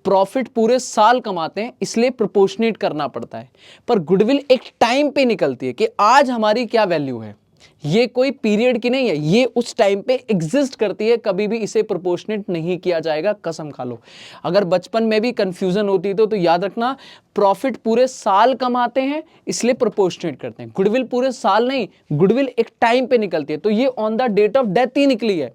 प्रॉफिट पूरे साल कमाते हैं इसलिए प्रोपोर्शनेट करना पड़ता है, पर गुडविल एक टाइम पे निकलती है कि आज हमारी क्या वैल्यू है, ये कोई पीरियड की नहीं है, ये उस टाइम पे एग्जिस्ट करती है, कभी भी इसे प्रोपोर्शनेट नहीं किया जाएगा, कसम खा लो। अगर बचपन में भी कंफ्यूजन होती तो याद रखना, प्रॉफिट पूरे साल कमाते हैं इसलिए प्रोपोर्शनेट करते हैं, गुडविल पूरे साल नहीं, गुडविल एक टाइम पे निकलती है, तो ये on the date of death ही निकली है,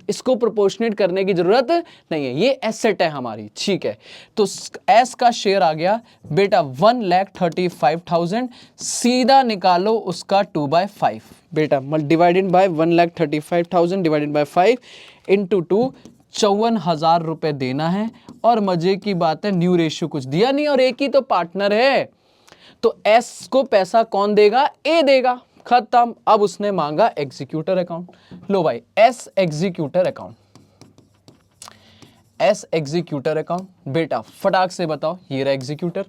इसको प्रोपोर्शनेट करने की जरूरत नहीं है, ये एसेट है हमारी, ठीक है। तो एस का शेयर आ गया बेटा 1,35,000, सीधा निकालो उसका 2/5 बेटा, divided by 1,35,000 divided by 5 into 2, 54,000 रुपए देना है। और मजे की बात है न्यू रेशियो कुछ दिया नहीं और एक ही तो पार्टनर है, तो एस को पैसा कौन देगा, ए देगा, खत्म। अब उसने मांगा एग्जीक्यूटर अकाउंट, लो भाई S executor account, S executor account, बेटा फटाक से बताओ, ये रहा एग्जीक्यूटर,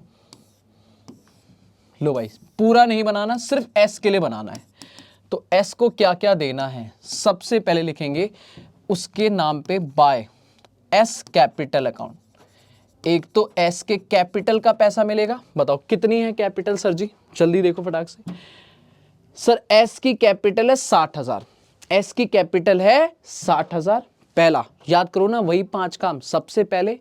लो भाई पूरा नहीं बनाना, सिर्फ एस के लिए बनाना है। तो एस को क्या क्या देना है, सबसे पहले लिखेंगे उसके नाम पे बाय एस कैपिटल अकाउंट, एक तो एस के कैपिटल का पैसा मिलेगा, बताओ कितनी है कैपिटल सर जी, जल्दी देखो फटाक से। सर एस की कैपिटल है 60,000, एस की कैपिटल है 60,000, पहला याद करो ना वही 5 काम, सबसे पहले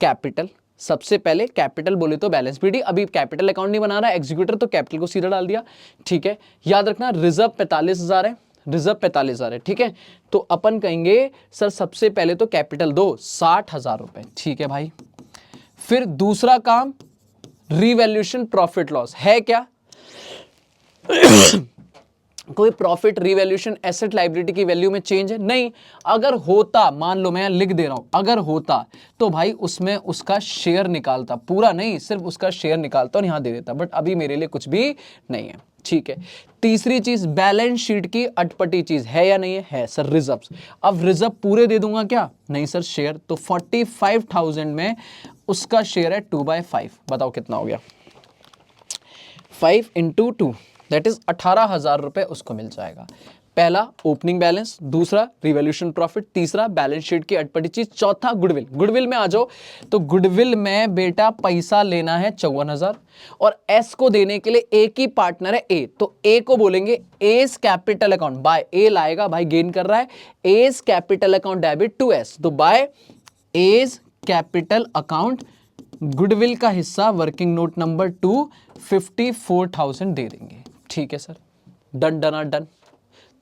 कैपिटल, सबसे पहले कैपिटल बोले तो बैलेंस पीडी, अभी कैपिटल अकाउंट नहीं बना रहा एग्जीक्यूटर तो कैपिटल को सीधा डाल दिया, ठीक है। याद रखना रिजर्व 45,000 है, रिजर्व 45,000 है, ठीक है। तो अपन कहेंगे सर सबसे पहले तो कैपिटल दो 60,000 रुपए, ठीक है भाई। फिर दूसरा काम रिवैल्यूएशन प्रॉफिट लॉस है क्या कोई प्रॉफिट रिवैल्यूएशन एसेट लायबिलिटी की वैल्यू में चेंज है नहीं, अगर होता मान लो मैं लिख दे रहा हूं, अगर होता तो भाई उसमें उसका शेयर निकालता, पूरा नहीं सिर्फ उसका शेयर निकालता और यहां दे देता, बट अभी मेरे लिए कुछ भी नहीं है, ठीक है। तीसरी चीज बैलेंस शीट की अटपटी चीज है या नहीं है सर रिजर्व्स, अब रिजर्व पूरे दे दूंगा क्या, नहीं सर शेयर, तो 45,000 में उसका शेयर है 2/5, बताओ कितना हो गया 5 इंटू 2 दैट इज 18,000 रुपए उसको मिल जाएगा। पहला ओपनिंग बैलेंस, दूसरा रिवैल्यूएशन प्रॉफिट, तीसरा बैलेंस शीट की अटपटी चीज, चौथा गुडविल। गुडविल में आ जाओ, तो गुडविल में बेटा पैसा लेना है 54,000 और एस को देने के लिए एक ही पार्टनर है ए, तो ए को बोलेंगे A's capital account, by A लाएगा भाई गेन कर रहा है, A's capital account debit to A's, तो by S capital account goodwill का हिस्सा वर्किंग नोट नंबर 2 54,000 दे देंगे, ठीक है सर, डन डन डन।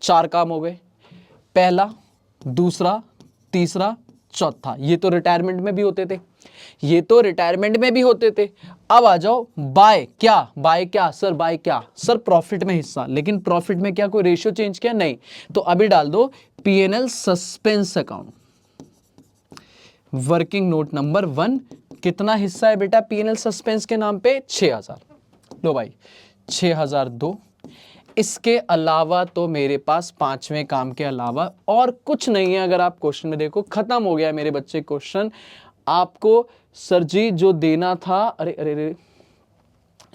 4 काम हो गए, पहला दूसरा तीसरा चौथा, ये तो रिटायरमेंट में भी होते थे, ये तो रिटायरमेंट में भी होते थे। अब आ जाओ बाय क्या, बाय क्या सर, बाय क्या सर, प्रॉफिट में हिस्सा, लेकिन प्रॉफिट में क्या कोई रेशियो चेंज किया नहीं, तो अभी डाल दो P&L suspense account working note number 1 कितना हिस्सा है बेटा पीएनएल सस्पेंस के नाम पे? 6000। लो भाई 6000 दो, इसके अलावा तो मेरे पास पांचवें काम के अलावा और कुछ नहीं है। अगर आप क्वेश्चन में देखो, खत्म हो गया मेरे बच्चे क्वेश्चन। आपको सर जी जो देना था, अरे अरे अरे,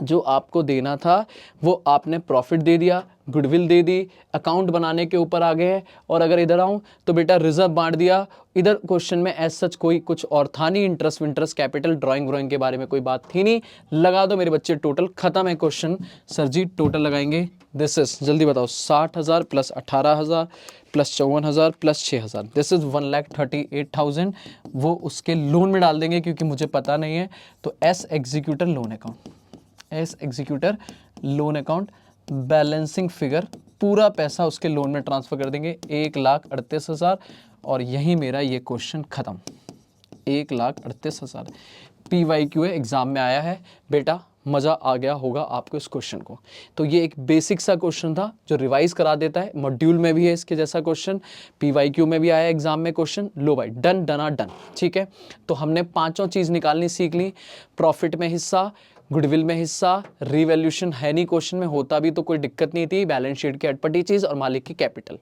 जो आपको देना था वो आपने प्रॉफिट दे दिया, गुडविल दे दी, अकाउंट बनाने के ऊपर आ गए हैं। और अगर इधर आऊं तो बेटा रिजर्व बांट दिया। इधर क्वेश्चन में एज सच कोई कुछ और था नहीं, इंटरेस्ट विंटरेस्ट कैपिटल ड्राइंग के बारे में कोई बात थी नहीं। लगा दो मेरे बच्चे टोटल, खत्म है क्वेश्चन। सर जी टोटल लगाएंगे, दिस इज, जल्दी बताओ, 60,000 plus 18,000 plus 54,000 plus 6,000, this is 1,38,000। वो उसके लोन में डाल देंगे क्योंकि मुझे पता नहीं है। तो S executor loan account, S executor loan account balancing figure, पूरा पैसा उसके लोन में ट्रांसफर कर देंगे 1,38,000। और यही मेरा ये क्वेश्चन खत्म, 1,38,000। PYQ एग्जाम में आया है बेटा, मज़ा आ गया होगा आपको इस क्वेश्चन को। तो ये एक बेसिक सा क्वेश्चन था जो रिवाइज करा देता है। मॉड्यूल में भी है इसके जैसा क्वेश्चन, PYQ में भी आया एग्जाम में क्वेश्चन। लो भाई डन डना डन, ठीक है। तो हमने पांचों चीज़ निकालनी सीख ली। प्रॉफिट में हिस्सा, गुडविल में हिस्सा, रिवैल्यूएशन है नहीं क्वेश्चन में, होता भी तो कोई दिक्कत नहीं थी, बैलेंस शीट की अटपटी चीज़, और मालिक की कैपिटल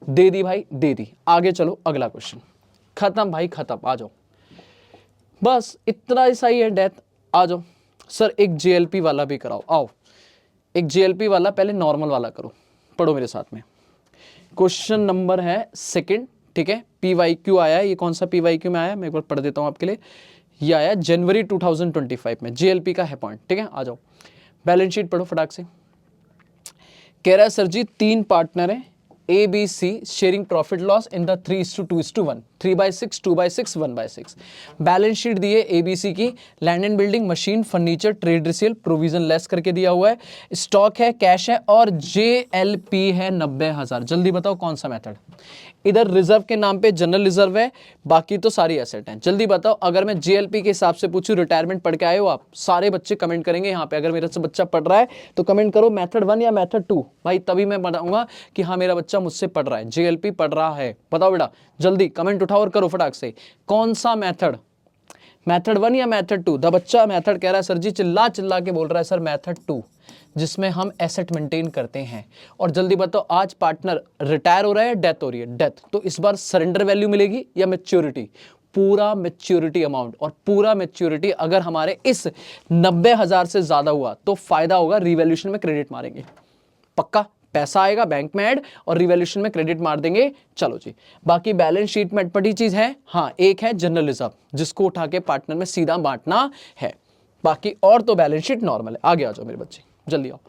दे दी भाई, दे दी। आगे चलो अगला क्वेश्चन, खत्म भाई खत्म, आ जाओ, बस इतना ही सही है। डेथ, आ जाओ सर। एक JLP वाला भी कराओ, आओ एक JLP वाला, पहले नॉर्मल वाला करो, पढ़ो मेरे साथ में। क्वेश्चन नंबर है सेकंड, ठीक है। PYQ आया है, ये कौन सा PYQ में आया मैं एक बार पढ़ देता हूँ आपके लिए। ये आया जनवरी 2025 में, JLP का है पॉइंट, ठीक है। आ जाओ बैलेंस शीट पढ़ो फटाक से। कह रहा है सर जी 3 पार्टनर हैं ABC sharing profit loss in the 3:2:1, 3/6, 2/6, 1/6। Balance sheet दी है ABC की, land and building, machine, furniture, trade receivable, provision less करके दिया हुआ है, स्टॉक है, कैश है, और JLP है 90,000। जल्दी बताओ कौन सा मेथड। इधर रिजर्व के नाम पे जनरल रिजर्व है, बाकी तो सारी एसेट हैं। जल्दी बताओ, अगर मैं JLP के हिसाब से पूछूं, रिटायरमेंट पढ़ के आए हो आप सारे बच्चे, कमेंट करेंगे यहाँ पे। अगर मेरा से बच्चा पढ़ रहा है तो कमेंट करो मेथड 1 या मेथड 2, भाई तभी मैं बताऊंगा कि हाँ मेरा बच्चा मुझसे पढ़ रहा है, JLP पढ़ रहा है। बताओ बेटा जल्दी कमेंट उठाओ और करो फटाक से, कौन सा मेथड, मेथड 1 या मेथड 2। द बच्चा मेथड कह रहा है सर जी, चिल्ला चिल्ला के बोल रहा है सर मेथड 2, जिसमें हम एसेट मेंटेन करते हैं। और जल्दी बताओ, आज पार्टनर रिटायर हो रहा है, डेथ हो रही है, डेथ, तो इस बार सरेंडर वैल्यू मिलेगी या मैच्योरिटी? पूरा मैच्योरिटी अमाउंट। और पूरा मैच्योरिटी अगर हमारे इस 90,000 से ज्यादा हुआ तो फायदा होगा, रिवैल्यूएशन में क्रेडिट मारेंगे, पक्का पैसा आएगा बैंक में ऐड और रिवैल्यूएशन में क्रेडिट मार देंगे। चलो जी, बाकी बैलेंस शीट में अटपटी चीज है, हाँ एक है जनरल रिजर्व, जिसको उठा के पार्टनर में सीधा बांटना है, बाकी और तो बैलेंस शीट नॉर्मल है। आगे आ जाओ मेरे बच्चे, जल्दी आओ,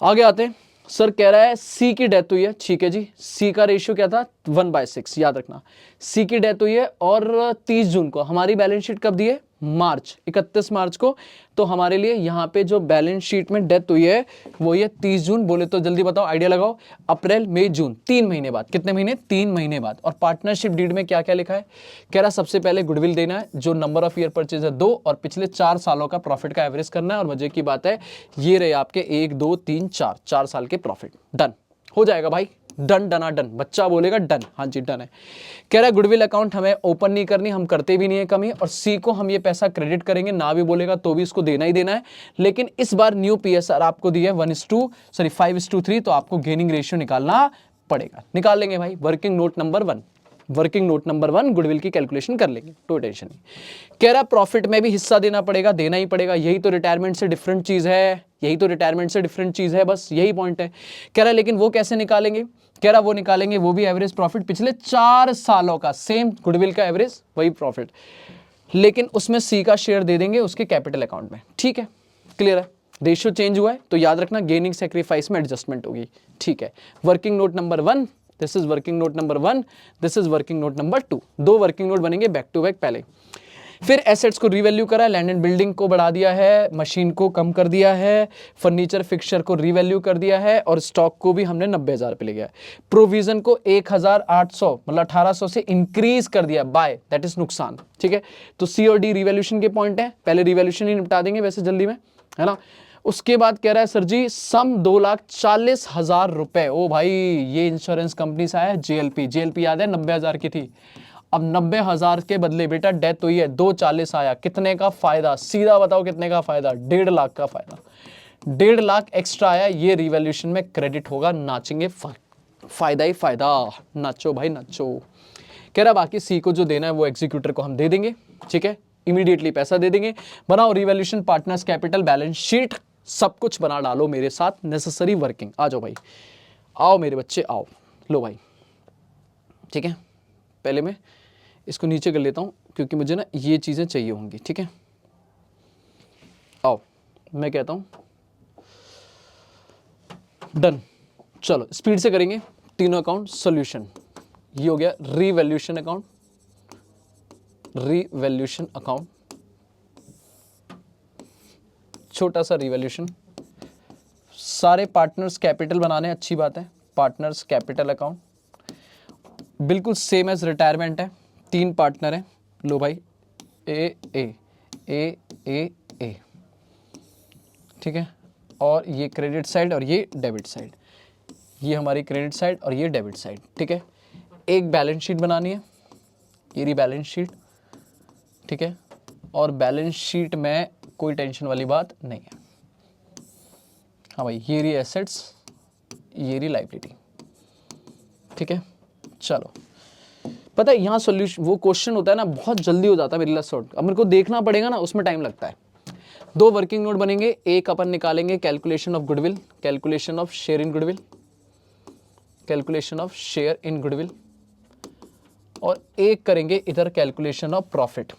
आगे आते हैं। सर कह रहा है C की डेथ हुई है, ठीक है जी। C का रेशियो क्या था? 1/6, याद रखना। C की डेथ हुई है और 30 जून को। हमारी बैलेंस शीट कब दी है? मार्च, 31 मार्च को। तो हमारे लिए यहाँ पे जो बैलेंस शीट में डेथ हुई है वो ये 30 जून। बोले तो जल्दी बताओ, आइडिया लगाओ। अप्रैल, मई, जून, 3 महीने बाद। कितने महीने? 3 महीने बाद। और पार्टनरशिप डीड में क्या क्या लिखा है? कह रहा सबसे पहले गुडविल देना है, जो नंबर ऑफ ईयर परचेज है 2, और पिछले 4 सालों का प्रॉफिट का एवरेज करना है। और मजे की बात है, ये रहे आपके 1, 2, 3, 4 साल के प्रॉफिट। डन हो जाएगा भाई, डन डना डन। बच्चा बोलेगा डन, हाँ जी डन है। कह रहा है गुडविल अकाउंट हमें ओपन नहीं करनी, हम करते भी नहीं है कमी। और C को हम ये पैसा क्रेडिट करेंगे, ना भी बोलेगा तो भी इसको देना ही देना है। लेकिन इस बार न्यू PSR आपको दी है 5:3, तो आपको गेनिंग रेशियो निकालना पड़ेगा। निकाल लेंगे भाई, working note number 1, working note number 1 goodwill की कैलकुलेशन कर लेंगे, तो टेंशन नहीं। कह रहा प्रॉफिट में भी हिस्सा देना पड़ेगा, देना ही पड़ेगा, यही तो रिटायरमेंट से डिफरेंट चीज है, यही तो रिटायरमेंट से डिफरेंट चीज है, बस यही पॉइंट है। कह रहा लेकिन वो कैसे निकालेंगे? कह रहा वो निकालेंगे, वो भी एवरेज प्रॉफिट पिछले 4 सालों का, सेम गुडविल का एवरेज वही प्रॉफिट, लेकिन उसमें C का शेयर दे देंगे उसके कैपिटल अकाउंट में। ठीक है, क्लियर है। रेशियो चेंज हुआ है तो याद रखना गेनिंग सेक्रीफाइस में एडजस्टमेंट होगी। ठीक है, working note number 1, this is working note number 1, this is working note number 2। 2 working note बनेंगे बैक टू बैक पहले। फिर एसेट्स को रिवैल्यू करा, लैंड एंड बिल्डिंग को बढ़ा दिया है, मशीन को कम कर दिया है, फर्नीचर फिक्सचर को रिवैल्यू कर दिया है, और स्टॉक को भी हमने 90,000 पे ले गया। प्रोविजन को 1,800 मतलब 1,800 से इंक्रीज कर दिया, बाय दैट इज नुकसान। ठीक है, तो C और D रिवैल्यूएशन के पॉइंट है, पहले रिवैल्यूएशन ही निपटा देंगे वैसे जल्दी में, है ना। उसके बाद कह रहा है सर जी सम 2,40,000 रुपए। ओ भाई, ये इंश्योरेंस कंपनी से आया है JLP। JLP याद है 90,000 की थी, अब 90,000 के बदले बेटा डेथ हुई है, 240 आया, कितने का फायदा? सीधा बताओ कितने का फायदा? 1.5 लाख का फायदा। 1.5 लाख एक्स्ट्रा आया, ये रिवैल्यूएशन में क्रेडिट होगा, नाचेंगे, फायदा ही फायदा, नाचो भाई नाचो। कह रहा बाकी सी को जो देना है वो एग्जीक्यूटर को हम दे देंगे, ठीक है, इमीडिएटली पैसा दे देंगे। बनाओ revaluation, partners capital, balance sheet, सब कुछ बना डालो मेरे साथ, नेसेसरी वर्किंग। आ जाओ भाई, आओ मेरे बच्चे आओ, लो भाई, ठीक है। पहले मैं इसको नीचे कर लेता हूं क्योंकि मुझे ना ये चीजें चाहिए होंगी, ठीक है। आओ, मैं कहता हूं डन। चलो स्पीड से करेंगे तीनों अकाउंट सॉल्यूशन। ये हो गया रीवैल्यूएशन अकाउंट, रीवैल्यूएशन अकाउंट, छोटा सा रिवैल्यूएशन। सारे पार्टनर्स कैपिटल बनाने, अच्छी बात है, पार्टनर्स कैपिटल अकाउंट बिल्कुल सेम एज रिटायरमेंट है, 3 पार्टनर है, लो भाई, ए ए ए ए ए, ठीक है। और ये क्रेडिट साइड और ये डेबिट साइड, ये हमारी क्रेडिट साइड और ये डेबिट साइड, ठीक है। एक बैलेंस शीट बनानी है, ये रही बैलेंस शीट, ठीक है। और बैलेंस शीट में कोई टेंशन वाली बात नहीं है। हाँ भाई, ये रही एसेट्स, ये रही लायबिलिटी, ठीक है। चलो, पता है यहाँ सॉल्यूशन वो क्वेश्चन होता है ना, बहुत जल्दी हो जाता है मेरे लिए सॉर्ट। अब मेरे को देखना पड़ेगा ना, उसमें टाइम लगता है। 2 वर्किंग नोट बनेंगे, एक अपन निकालेंगे calculation of goodwill, calculation of share in goodwill, calculation of share in goodwill, और एक करेंगे इधर calculation of profit,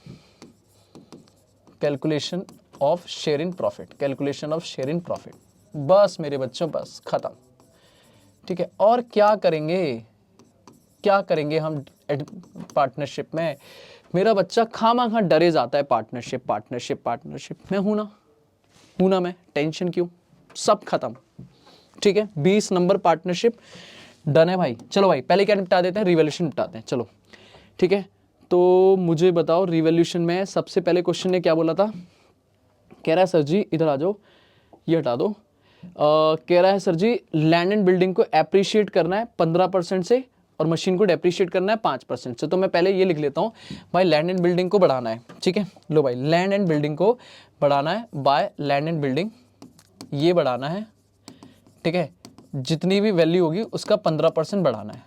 calculation of share in profit, calculation of share in profit. बस मेरे बच्चों, बस खत्म, ठीक है। और क्या करेंगे, क्या करेंगे हम पार्टनरशिप में? मेरा बच्चा खामा डरे जाता है, पार्टनरशिप पार्टनरशिप पार्टनरशिप। मैं हूं ना मैं, टेंशन क्यों, सब खत्म, ठीक है। 20 नंबर पार्टनरशिप डन है भाई। चलो भाई, पहले क्या निपटा देते हैं, रिवैल्यूएशन निपटाते हैं, चलो ठीक है। तो मुझे बताओ रिवैल्यूएशन में सबसे पहले क्वेश्चन ने क्या बोला था? कह रहा है सर जी इधर आ जाओ, ये हटा दो। कह रहा है सर जी लैंड एंड बिल्डिंग को एप्रिशिएट करना है 15% से और मशीन को डेप्रिशिएट करना है 5% से। तो मैं पहले ये लिख लेता हूँ भाई, लैंड एंड बिल्डिंग को बढ़ाना है, ठीक है। लो भाई, लैंड एंड बिल्डिंग को बढ़ाना है बाय लैंड एंड बिल्डिंग, ये बढ़ाना है, ठीक है। जितनी भी वैल्यू होगी उसका 15% बढ़ाना है।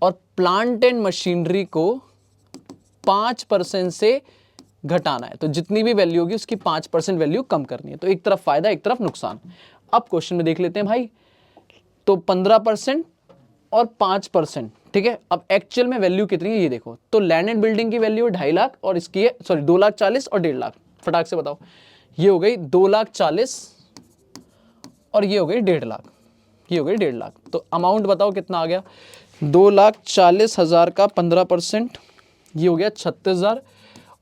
और प्लांट एंड मशीनरी को 5% से घटाना है। तो जितनी भी वैल्यू होगी उसकी 5% वैल्यू कम करनी है। तो एक तरफ फायदा, एक तरफ नुकसान। अब क्वेश्चन में देख लेते हैं भाई, तो 15% और 5%, ठीक है। अब एक्चुअल में वैल्यू कितनी है ये देखो। तो लैंड एंड बिल्डिंग की वैल्यू 2.5 लाख और इसकी है, सॉरी 2,40,000 और 1.5 लाख। फटाक से बताओ, ये हो गई 2,40,000 और ये हो गई 1.5 लाख, ये हो गई 1.5 लाख। तो अमाउंट बताओ कितना आ गया? 2,40,000 का 15%, ये हो गया 36,000।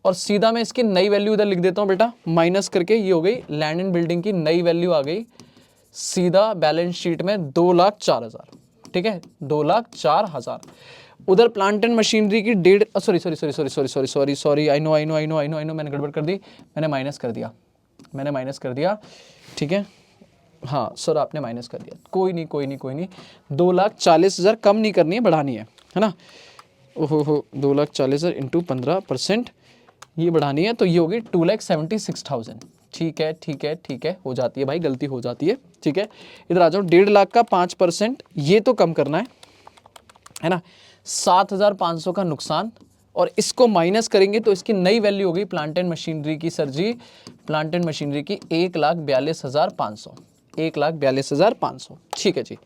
और सीधा मैं इसकी नई वैल्यू इधर लिख देता हूं बेटा, माइनस करके, ये हो गई लैंड एंड बिल्डिंग की नई वैल्यू आ गई सीधा बैलेंस शीट में 2,04,000, ठीक है, 2,04,000। उधर प्लांट एंड मशीनरी की सॉरी, आई नो, मैंने गड़बड़ कर दी, मैंने माइनस कर दिया, ठीक है। हाँ सर, आपने माइनस कर दिया, कोई नहीं, 2,40,000 कम नहीं करनी है, बढ़ानी है ना। ओहो, 2,40,000 इंटू 15% ये बढ़ानी है, तो ये होगी 2,76,000। ठीक है, हो जाती है भाई, गलती हो जाती है, ठीक है। इधर आ जाओ, 1.5 लाख का 5% ये तो कम करना है ना। 7,500 का नुकसान, और इसको माइनस करेंगे तो इसकी नई वैल्यू होगी प्लांट एंड मशीनरी की, सर जी प्लांट एंड मशीनरी की 1,42,500, 1,42,500, ठीक है जी।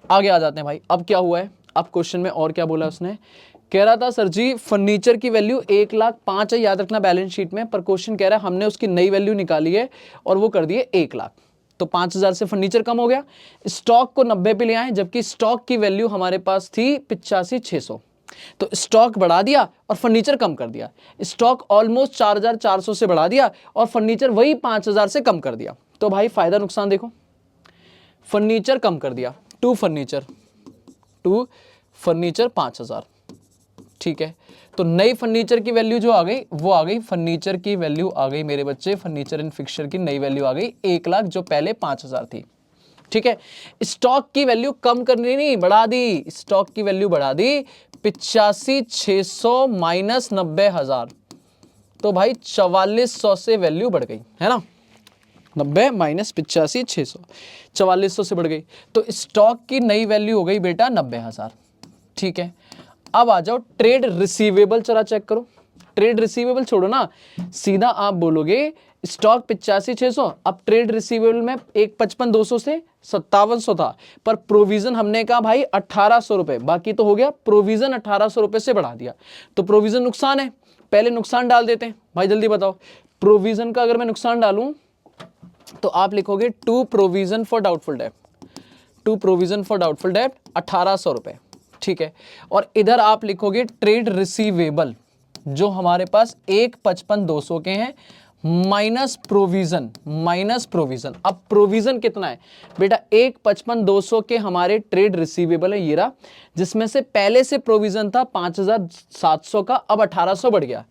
आगे आ जाते हैं भाई। अब क्या हुआ है, अब क्वेश्चन में और क्या बोला उसने? कह रहा था सर जी फर्नीचर की वैल्यू 1,05,000 है, याद रखना बैलेंस शीट में, पर क्वेश्चन कह रहा है हमने उसकी नई वैल्यू निकाली है और वो कर दिए 1 लाख। तो 5,000 से फर्नीचर कम हो गया। स्टॉक को 90 पे ले आए, जबकि स्टॉक की वैल्यू हमारे पास थी 85,600। तो स्टॉक बढ़ा दिया और फर्नीचर कम कर दिया। स्टॉक ऑलमोस्ट 4,400 से बढ़ा दिया और फर्नीचर वही 5,000 से कम कर दिया। तो भाई फायदा नुकसान देखो, फर्नीचर कम कर दिया, टू फर्नीचर 5,000, ठीक है। तो नई फर्नीचर की वैल्यू जो आ गई वो आ गई, फर्नीचर की वैल्यू आ गई मेरे बच्चे, फर्नीचर एंड फिक्सचर की नई वैल्यू आ गई 1 लाख, जो पहले 5,000 थी, ठीक है। स्टॉक की वैल्यू कम करनी नहीं, बढ़ा दी, स्टॉक की वैल्यू बढ़ा दी 85,600 माइनस 90,000, तो भाई 4400 से वैल्यू बढ़ गई है ना, 90 माइनस 85,600 4400 से बढ़ गई, तो स्टॉक की नई वैल्यू हो गई बेटा 90,000। ठीक है, अब आ जाओ ट्रेड रिसीवेबल, चला चेक करो, ट्रेड रिसीवेबल छोड़ो ना, सीधा आप बोलोगे स्टॉक 85,600, अब ट्रेड रिसीवेबल में एक 55,200 से 5700 था, पर प्रोविजन हमने कहा भाई 1800 रुपए, बाकी तो हो गया, प्रोविजन 1800 रुपए से बढ़ा दिया, तो प्रोविजन नुकसान है, पहले नुकसान डाल देते हैं भाई, जल्दी बताओ, प्रोविजन का अगर मैं नुकसान डालूं तो आप लिखोगे to provision for doubtful debt, to provision for doubtful debt 1800 रुपए। ठीक है, और इधर आप लिखोगे ट्रेड रिसीवेबल जो हमारे पास 155,200 के हैं माइनस प्रोविजन, माइनस प्रोविजन, अब प्रोविजन कितना है बेटा 155,200 के हमारे ट्रेड रिसीवेबल है ये रहा, जिसमें से पहले से प्रोविजन था 5,700 का, अब 1800 बढ़ गया,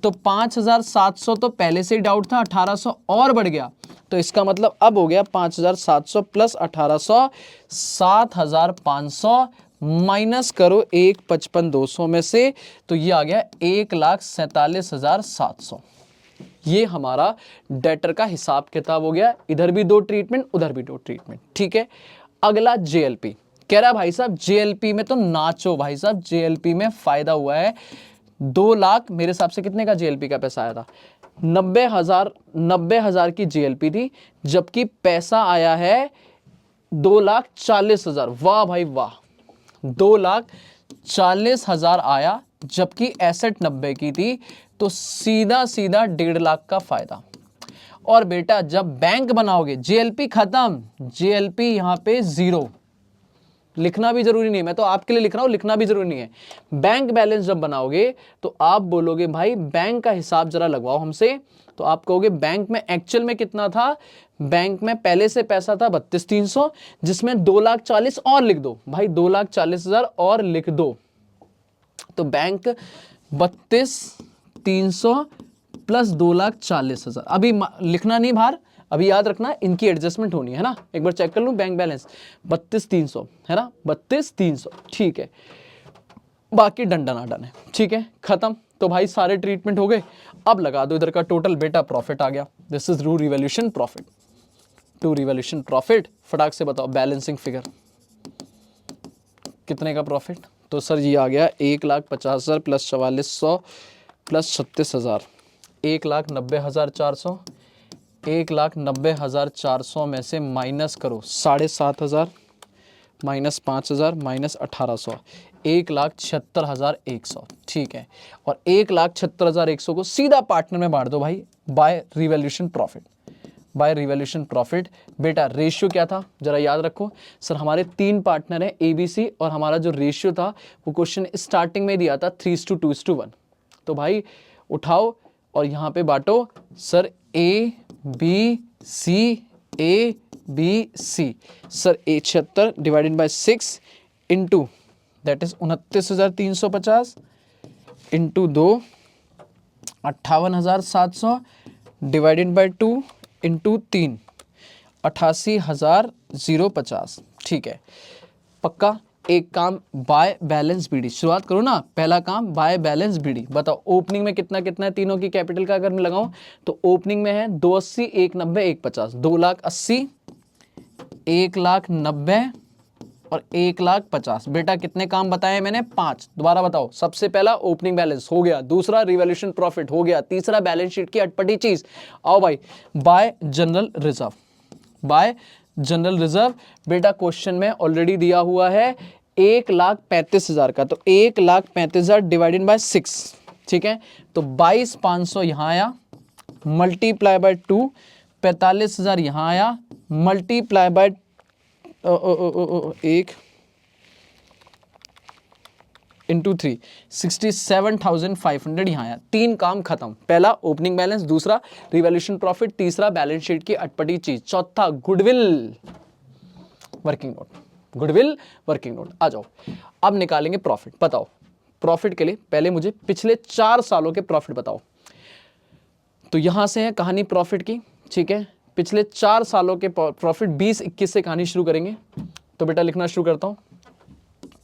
तो 5,700 तो पहले से ही डाउट था, 1800 और बढ़ गया, तो इसका मतलब अब हो गया 5,700 प्लस 1800 7,500 माइनस करो 155,200 में से, तो ये आ गया 1,47,700। ये हमारा डेटर का हिसाब किताब हो गया, इधर भी 2 ट्रीटमेंट उधर भी 2 ट्रीटमेंट। ठीक है, अगला जेएलपी कह रहा है भाई साहब जेएलपी में तो नाचो भाई साहब, जेएलपी में फायदा हुआ है 2 लाख, मेरे हिसाब से कितने का जेएलपी का पैसा आया था 90,000 की जेएलपी थी, जबकि पैसा आया है 2,40,000, वाह भाई वाह, 2,40,000 आया, जबकि एसेट 90 की थी, तो सीधा सीधा 1.5 लाख का फायदा। और बेटा जब बैंक बनाओगे जेएलपी खत्म, जेएलपी यहां पे 0, लिखना भी जरूरी नहीं है, मैं तो आपके लिए लिख रहा हूं, लिखना भी जरूरी नहीं है। बैंक बैलेंस जब बनाओगे तो आप बोलोगे भाई बैंक का हिसाब जरा लगवाओ हमसे, तो आप कहोगे बैंक में एक्चुअल में कितना था, बैंक में पहले से पैसा था 32,300, जिसमें 2,40,000 और लिख दो भाई, 2,40,000 और लिख दो, तो बैंक 32,300 प्लस 2,40,000, अभी लिखना नहीं बाहर, अभी याद रखना इनकी एडजस्टमेंट होनी है ना, एक बार चेक कर लूं बैंक बैलेंस 32,300 है ना, 32,300। ठीक है, बाकी डंडा ना डन है। ठीक है, खत्म, तो भाई सारे ट्रीटमेंट हो गए, अब लगा दो इधर का टोटल, बेटा प्रॉफिट आ गया, this is to revaluation profit, to revaluation profit, फटाक से बताओ बैलेंसिंग फिगर कितने का प्रॉफिट, तो सर ये आ गया 1,50,000 प्लस 4400 प्लस 36,000, 1,90,400, 1,90,400 में से माइनस करो 7,500 माइनस 5,000 माइनस 1,800, 1,76,100। ठीक है, और 1,76,100 को सीधा पार्टनर में बांट दो भाई, by revaluation profit, by revaluation profit. बेटा रेशियो क्या था जरा याद रखो, सर हमारे 3 पार्टनर हैं ABC, और हमारा जो रेशियो था वो क्वेश्चन स्टार्टिंग में दिया था 3:2:1, तो भाई उठाओ और यहाँ पे बांटो, sir ABC, ABC, sir 76 divided by 6 into that is 29,350 into 2 58,700 divided by 2 into 3 88,050। ठीक है, पक्का। एक काम बाय बैलेंस बीडी, शुरुआत करो ना, पहला काम बाय बैलेंस बीडी, बताओ ओपनिंग में कितना कितना है तीनों की कैपिटल का, अगर मैं लगाऊं तो ओपनिंग में है 280, 190, 150, 2,80,000, 1,90,000 और 1,50,000। बेटा कितने काम बताए मैंने, 5, दोबारा बताओ। सबसे पहला ओपनिंग बैलेंस हो गया, दूसरा रिवॉल्यूशन प्रॉफिट हो गया, तीसरा बैलेंस शीट की अटपटी चीज, आओ भाई bye general reserve, bye general reserve. बेटा क्वेश्चन में ऑलरेडी दिया हुआ है 1,35,000 का, तो 1,35,000 डिवाइडेड बाय 6, ठीक है, तो 22,500 यहां आया, मल्टीप्लाई बाय 2, 45,000 यहां आया, मल्टीप्लाई बाय 1 इंटू 3, 67,500 यहाँ आया। 3 काम खत्म, पहला ओपनिंग बैलेंस, दूसरा रिवॉल्यूशन प्रॉफिट, तीसरा बैलेंस शीट की अटपटी चीज, चौथा goodwill working note, goodwill working note. आ जाओ अब निकालेंगे प्रॉफिट। बताओ प्रॉफिट के लिए पहले मुझे पिछले 4 सालों के प्रॉफिट बताओ। तो यहां से है कहानी प्रॉफिट की, ठीक है, पिछले 4 सालों के प्रॉफिट 20-21 से कहानी शुरू करेंगे। तो बेटा लिखना शुरू करता हूँ,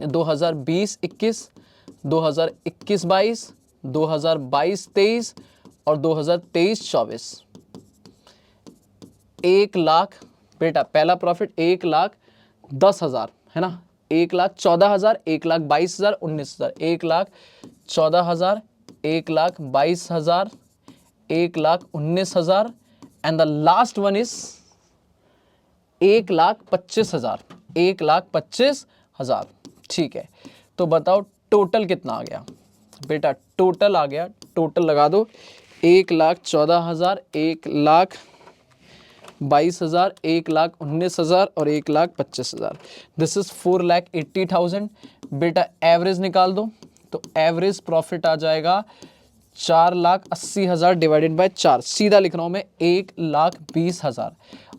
2020-21, 2021-22, 2022-23 और 2023-24। 1 लाख बेटा पहला प्रॉफिट 1,10,000 है ना, 1,14,000, 1,22,000, 19,000, 1,14,000, 1,22,000, 1,19,000 and the last one is 1,25,000, 1,25,000। ठीक है, तो बताओ टोटल कितना आ गया बेटा? टोटल आ गया, टोटल लगा दो, 1,14,000, 1,22,000, 1,19,000 और 1,25,000। This is 4,80,000। बेटा एवरेज निकाल दो, तो एवरेज प्रॉफिट आ जाएगा 4,80,000 डिवाइडेड बाय 4। सीधा लिख रहा हूं मैं 1,20,000।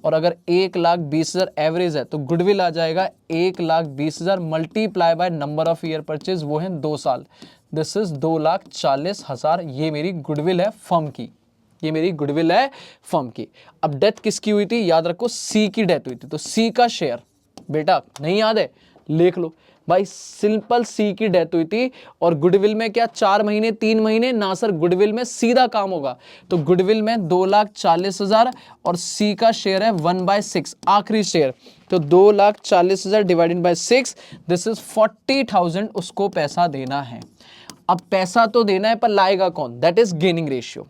और अगर 1,20,000 एवरेज है तो गुडविल आ जाएगा 1,20,000 multiply by number of year purchase, वो है 2 साल। This is 2,40,000। ये मेरी गुडविल है फर्म की, ये मेरी गुडविल है फर्म की। अब डेथ किसकी हुई थी? याद रखो सी की डेथ हुई थी, तो सी का शेयर बेटा नहीं याद है, लिख लो भाई, सिंपल सी की डेथ हुई थी। और गुडविल में क्या 4 महीने 3 महीने ना सर, गुडविल में सीधा काम होगा। तो गुडविल में 2,40,000 और सी का शेयर है 1/6 आखिरी शेयर, तो 2,40,000 डिवाइडेड बाय 6, दिस इज 40,000 उसको पैसा देना है। अब पैसा तो देना है पर लाएगा कौन? That is gaining ratio,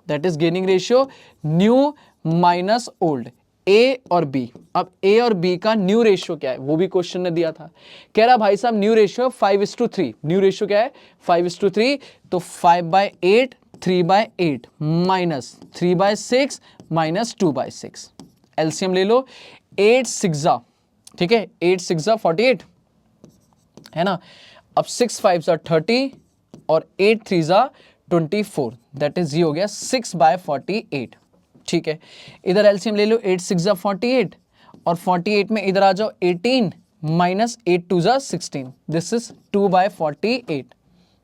that is gaining ratio, new minus old, A और बी। अब ए और बी का न्यू रेशियो क्या है वो भी क्वेश्चन ने दिया था। कह रहा भाई साहब न्यू रेशियो 5:3। न्यू रेशियो क्या है? 5:3। तो 5/8, 3/8 माइनस 3/6 माइनस 2/6। एलसीएम ले लो, 8 6 ठीक है, 8 6 48 है ना। अब 6 5 30 और 8 3 24, दैट इज ये हो गया 6/48। ठीक है, इधर एलसीएम ले लो, 8 6 48 और 48 में इधर आ जाओ 18 माइनस 8 2 16, दिस इज 2/48,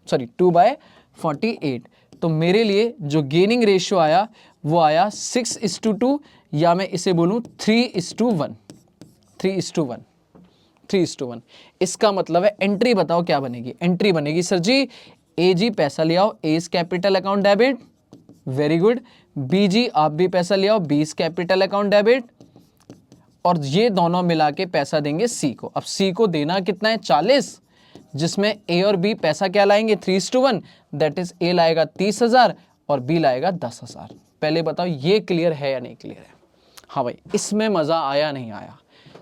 सॉरी 2/48। तो मेरे लिए जो गेनिंग रेशियो आया वो आया 6:2 या मैं इसे बोलूं 3:1, 3:1, 3:1। इसका मतलब है एंट्री बताओ क्या बनेगी? एंट्री बनेगी सर जी, ए जी पैसा ले आओ, A's capital account debit, very good. B ji आप भी पैसा ले आओ, बीस कैपिटल अकाउंट डेबिट, और ये दोनों मिला के पैसा देंगे सी को। अब सी को देना कितना है? 40, जिसमें ए और बी पैसा क्या लाएंगे? 3:1, दैट इज ए लाएगा 30,000 और बी लाएगा 10,000। पहले बताओ ये क्लियर है या नहीं क्लियर है? हाँ भाई, इसमें मजा आया नहीं आया?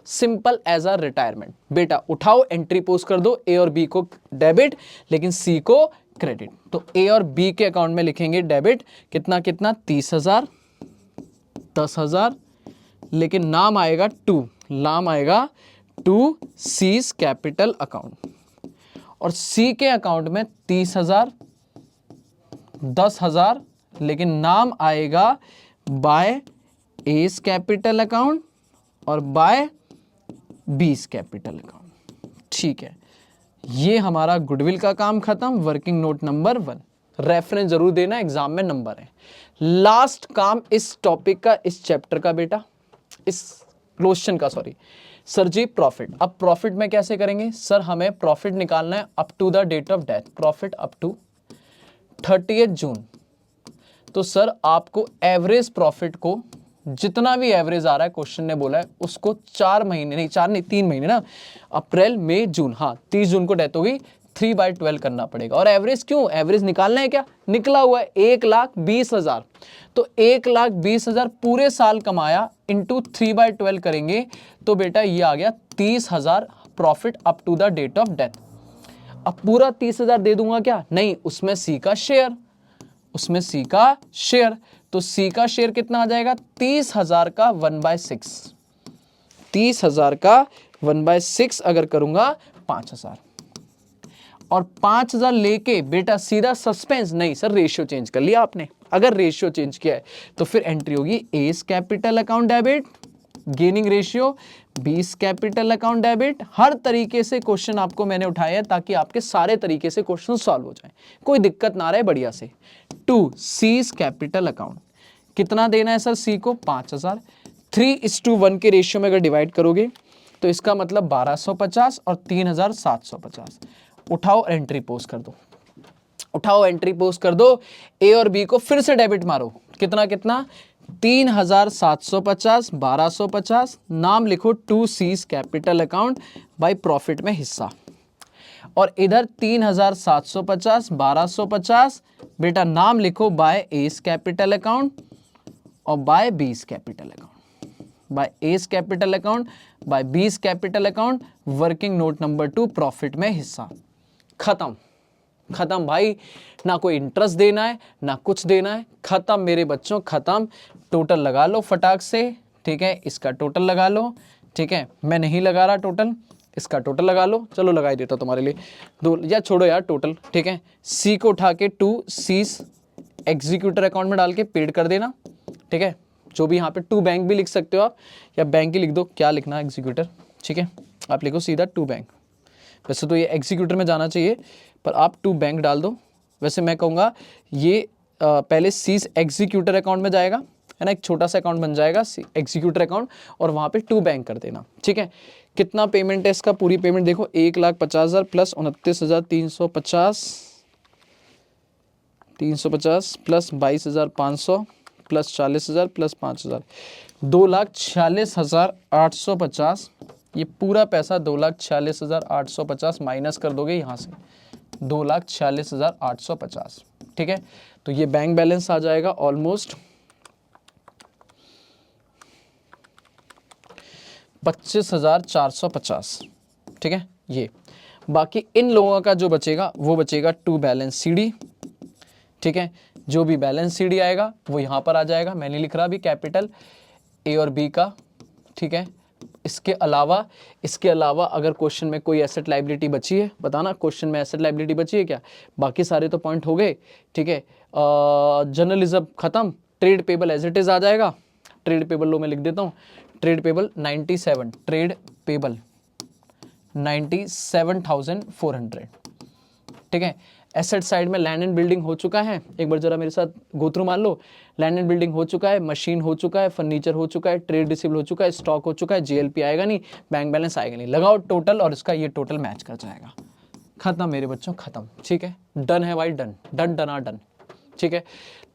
Simple as a retirement. बेटा उठाओ, एंट्री पोस्ट कर दो, ए और बी को डेबिट लेकिन सी को क्रेडिट। तो ए और बी के अकाउंट में लिखेंगे डेबिट, कितना कितना 30,000, 10,000, लेकिन नाम आएगा टू, नाम आएगा टू सीज कैपिटल अकाउंट। और सी के अकाउंट में 30,000, 10,000, लेकिन नाम आएगा बाय एस कैपिटल अकाउंट और बाय बीस कैपिटल अकाउंट। ठीक है, ये हमारा गुडविल का काम खत्म। वर्किंग नोट नंबर 1, रेफरेंस जरूर देना, एग्जाम में नंबर है। लास्ट काम इस टॉपिक का, इस चैप्टर का बेटा, इस क्वेश्चन का, सॉरी सर जी, प्रॉफिट। अब प्रॉफिट में कैसे करेंगे सर? हमें प्रॉफिट निकालना है up to the date of death, profit up to 30 June. तो सर आपको एवरेज प्रॉफिट को, जितना भी एवरेज आ रहा है क्वेश्चन ने बोला है, उसको 4 महीने नहीं, 4 नहीं 3 महीने ना, अप्रैल मई जून, हाँ 30 जून को डेथ होगी, 3/12 करना पड़ेगा। और एवरेज क्यों? एवरेज निकालना है क्या? निकला हुआ है 1,20,000, तो 1,20,000 पूरे साल कमाया इंटू 3/12 करेंगे तो बेटा ये आ गया 30,000 profit up to the date of death. अब पूरा 30,000 दे दूंगा क्या? नहीं, उसमें सी का शेयर, उसमें सी का शेयर, तो सी का शेयर कितना आ जाएगा? 30,000 का 1/6, 30,000 का 1/6 अगर करूंगा 5,000, और 5,000 लेके बेटा सीधा सस्पेंस, नहीं सर रेशियो चेंज कर लिया आपने। अगर रेशियो चेंज किया है तो फिर एंट्री होगी A's capital account debit, gaining ratio, B's capital account debit. हर तरीके से क्वेश्चन आपको मैंने उठाया है ताकि आपके सारे तरीके से क्वेश्चन सॉल्व हो जाए, कोई दिक्कत ना रहे, बढ़िया से। टू सीज कैपिटल अकाउंट कितना देना है सर सी को 5000। 3:1 के रेशियो में अगर डिवाइड करोगे तो इसका मतलब 1250 और 3750। उठाओ एंट्री पोस्ट कर दो, उठाओ एंट्री पोस्ट कर दो। ए और बी को फिर से डेबिट मारो, कितना कितना 3750, 1250, नाम लिखो 2C's capital account by profit में हिस्सा, और इधर 3750, 1250 बेटा नाम लिखो बाय एस कैपिटल अकाउंट और by B's capital account, by S capital account by B's capital account, working note number 2 profit में हिस्सा। खत्म, खत्म भाई, ना कोई इंटरेस्ट देना है ना कुछ देना है, खत्म मेरे बच्चों खत्म। टोटल लगा लो फटाक से, ठीक है, इसका टोटल लगा लो, ठीक है, मैं नहीं लगा रहा टोटल, इसका टोटल लगा लो, चलो लगा ही देता तुम्हारे लिए दो, या छोड़ो यार टोटल, ठीक है। सी को उठा के 2C's एग्जीक्यूटर अकाउंट में डाल के पेड कर देना, ठीक है। जो भी यहाँ पे 2 बैंक भी लिख सकते हो आप, या बैंक ही लिख दो, क्या लिखना है एग्जीक्यूटर, ठीक है, आप लिखो सीधा 2 बैंक। वैसे तो ये एग्जीक्यूटर में जाना चाहिए पर आप 2 बैंक डाल दो। वैसे मैं कहूँगा ये पहले सीज एग्जीक्यूटर अकाउंट में जाएगा, है ना, एक छोटा सा अकाउंट बन जाएगा एग्जीक्यूटर अकाउंट, और वहाँ पे 2 बैंक कर देना, ठीक है। कितना पेमेंट है इसका, पूरी पेमेंट देखो 1,50,000 प्लस 29,350, 350 प्लस 22,500 प्लस 40,000 प्लस 5,000, 2,46,850। ये पूरा पैसा 2,46,850 माइनस कर दोगे यहाँ से, 2,46,850, ठीक है। तो ये बैंक बैलेंस आ जाएगा ऑलमोस्ट 25,450, ठीक है। ये बाकी इन लोगों का जो बचेगा वो बचेगा टू बैलेंस सीडी, ठीक है। जो भी बैलेंस सीडी आएगा वो यहाँ पर आ जाएगा, मैं नहीं लिख रहा अभी कैपिटल ए और बी का, ठीक है। इसके अलावा अगर क्वेश्चन में कोई एसेट लाइबिलिटी बची है बताना, क्वेश्चन में एसेट लाइबिलिटी बची है क्या, बाकी सारे तो पॉइंट हो गए, ठीक है। जनरल रिजर्व खत्म, trade payable as it is आ जाएगा, ट्रेड पेबल लो मैं लिख देता हूँ, ट्रेड पेबल 97, ट्रेड पेबल 97,400, ठीक है। एसेट साइड में लैंड एंड बिल्डिंग हो चुका है, एक बार जरा मेरे साथ गोथ्रू मान लो, लैंड एंड बिल्डिंग हो चुका है, मशीन हो चुका है, फर्नीचर हो चुका है, ट्रेड रिसीवेबल हो चुका है, स्टॉक हो चुका है, जीएलपी आएगा नहीं, बैंक बैलेंस आएगा नहीं, लगाओ टोटल और इसका ये टोटल मैच कर जाएगा। खत्म मेरे बच्चों खत्म, ठीक है, डन है भाई, डन डन डन डन, ठीक है।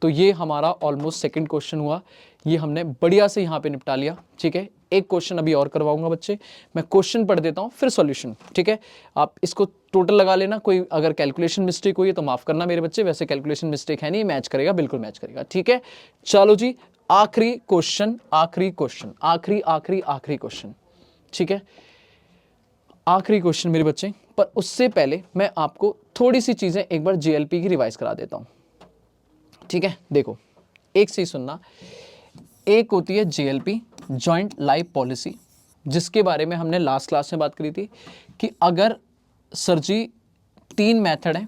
तो ये हमारा ऑलमोस्ट सेकंड क्वेश्चन हुआ, ये हमने बढ़िया से यहाँ पे निपटा लिया, ठीक है। एक क्वेश्चन अभी और करवाऊंगा बच्चे, मैं क्वेश्चन पढ़ देता हूँ फिर सॉल्यूशन, ठीक है। आप इसको टोटल लगा लेना, कोई अगर कैलकुलेशन मिस्टेक हुई है तो माफ करना मेरे बच्चे, वैसे कैलकुलेशन मिस्टेक है नहीं, मैच करेगा, बिल्कुल मैच करेगा, ठीक है। चलो जी आखिरी क्वेश्चन, आखिरी क्वेश्चन, आखिरी आखिरी आखिरी क्वेश्चन, ठीक है, आखिरी क्वेश्चन मेरे बच्चे। पर उससे पहले मैं आपको थोड़ी सी चीजें एक बार जीएलपी की रिवाइज करा देता हूँ, ठीक है। देखो एक चीज सुनना, एक होती है जीएलपी जॉइंट लाइफ पॉलिसी, जिसके बारे में हमने लास्ट क्लास में बात करी थी कि अगर सर जी 3 मेथड हैं,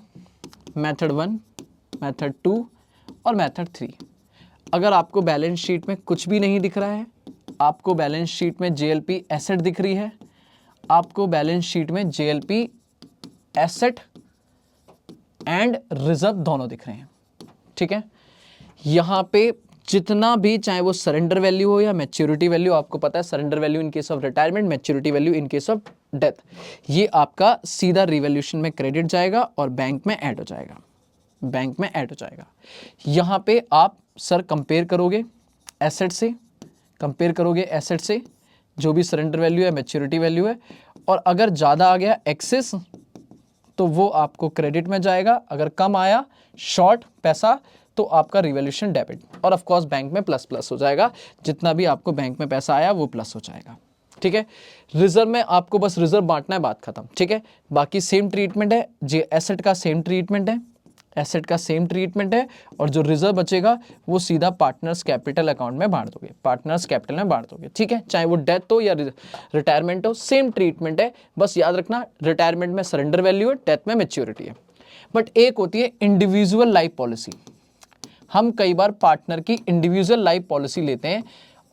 मेथड 1, मेथड 2 और मेथड 3, अगर आपको बैलेंस शीट में कुछ भी नहीं दिख रहा है, आपको बैलेंस शीट में जीएलपी एसेट दिख रही है, आपको बैलेंस शीट में जीएलपी एसेट एंड रिजर्व दोनों दिख रहे हैं, ठीक है। यहां पे जितना भी चाहे वो सरेंडर वैल्यू हो या मैच्योरिटी वैल्यू, आपको पता है surrender value in case of retirement, maturity value in case of death, ये आपका सीधा रिवैल्यूएशन में क्रेडिट जाएगा और बैंक में ऐड हो जाएगा, बैंक में ऐड हो जाएगा। यहां पे आप सर कंपेयर करोगे एसेट से, कंपेयर करोगे एसेट से जो भी सरेंडर वैल्यू है, मैच्योरिटी वैल्यू है, और अगर ज़्यादा आ गया एक्सेस तो वो आपको क्रेडिट में जाएगा, अगर कम आया शॉर्ट पैसा तो आपका रिवैल्यूएशन डेबिट, और ऑफ कोर्स बैंक में प्लस प्लस हो जाएगा, जितना भी आपको बैंक में पैसा आया वो प्लस हो जाएगा, ठीक है। रिजर्व में आपको बस रिजर्व बांटना है, बात खत्म, ठीक है। बाकी सेम ट्रीटमेंट है, जे एसेट का सेम ट्रीटमेंट है, एसेट का सेम ट्रीटमेंट है, और जो रिजर्व बचेगा वो सीधा पार्टनर्स कैपिटल अकाउंट में बांट दोगे, पार्टनर्स कैपिटल में बांट दोगे, ठीक है। चाहे वो डेथ हो या रिटायरमेंट हो, सेम ट्रीटमेंट है, बस याद रखना रिटायरमेंट में सरेंडर वैल्यू है, डेथ में मैच्योरिटी है। बट एक होती है इंडिविजुअल लाइफ पॉलिसी, हम कई बार पार्टनर की इंडिविजुअल लाइफ पॉलिसी लेते हैं,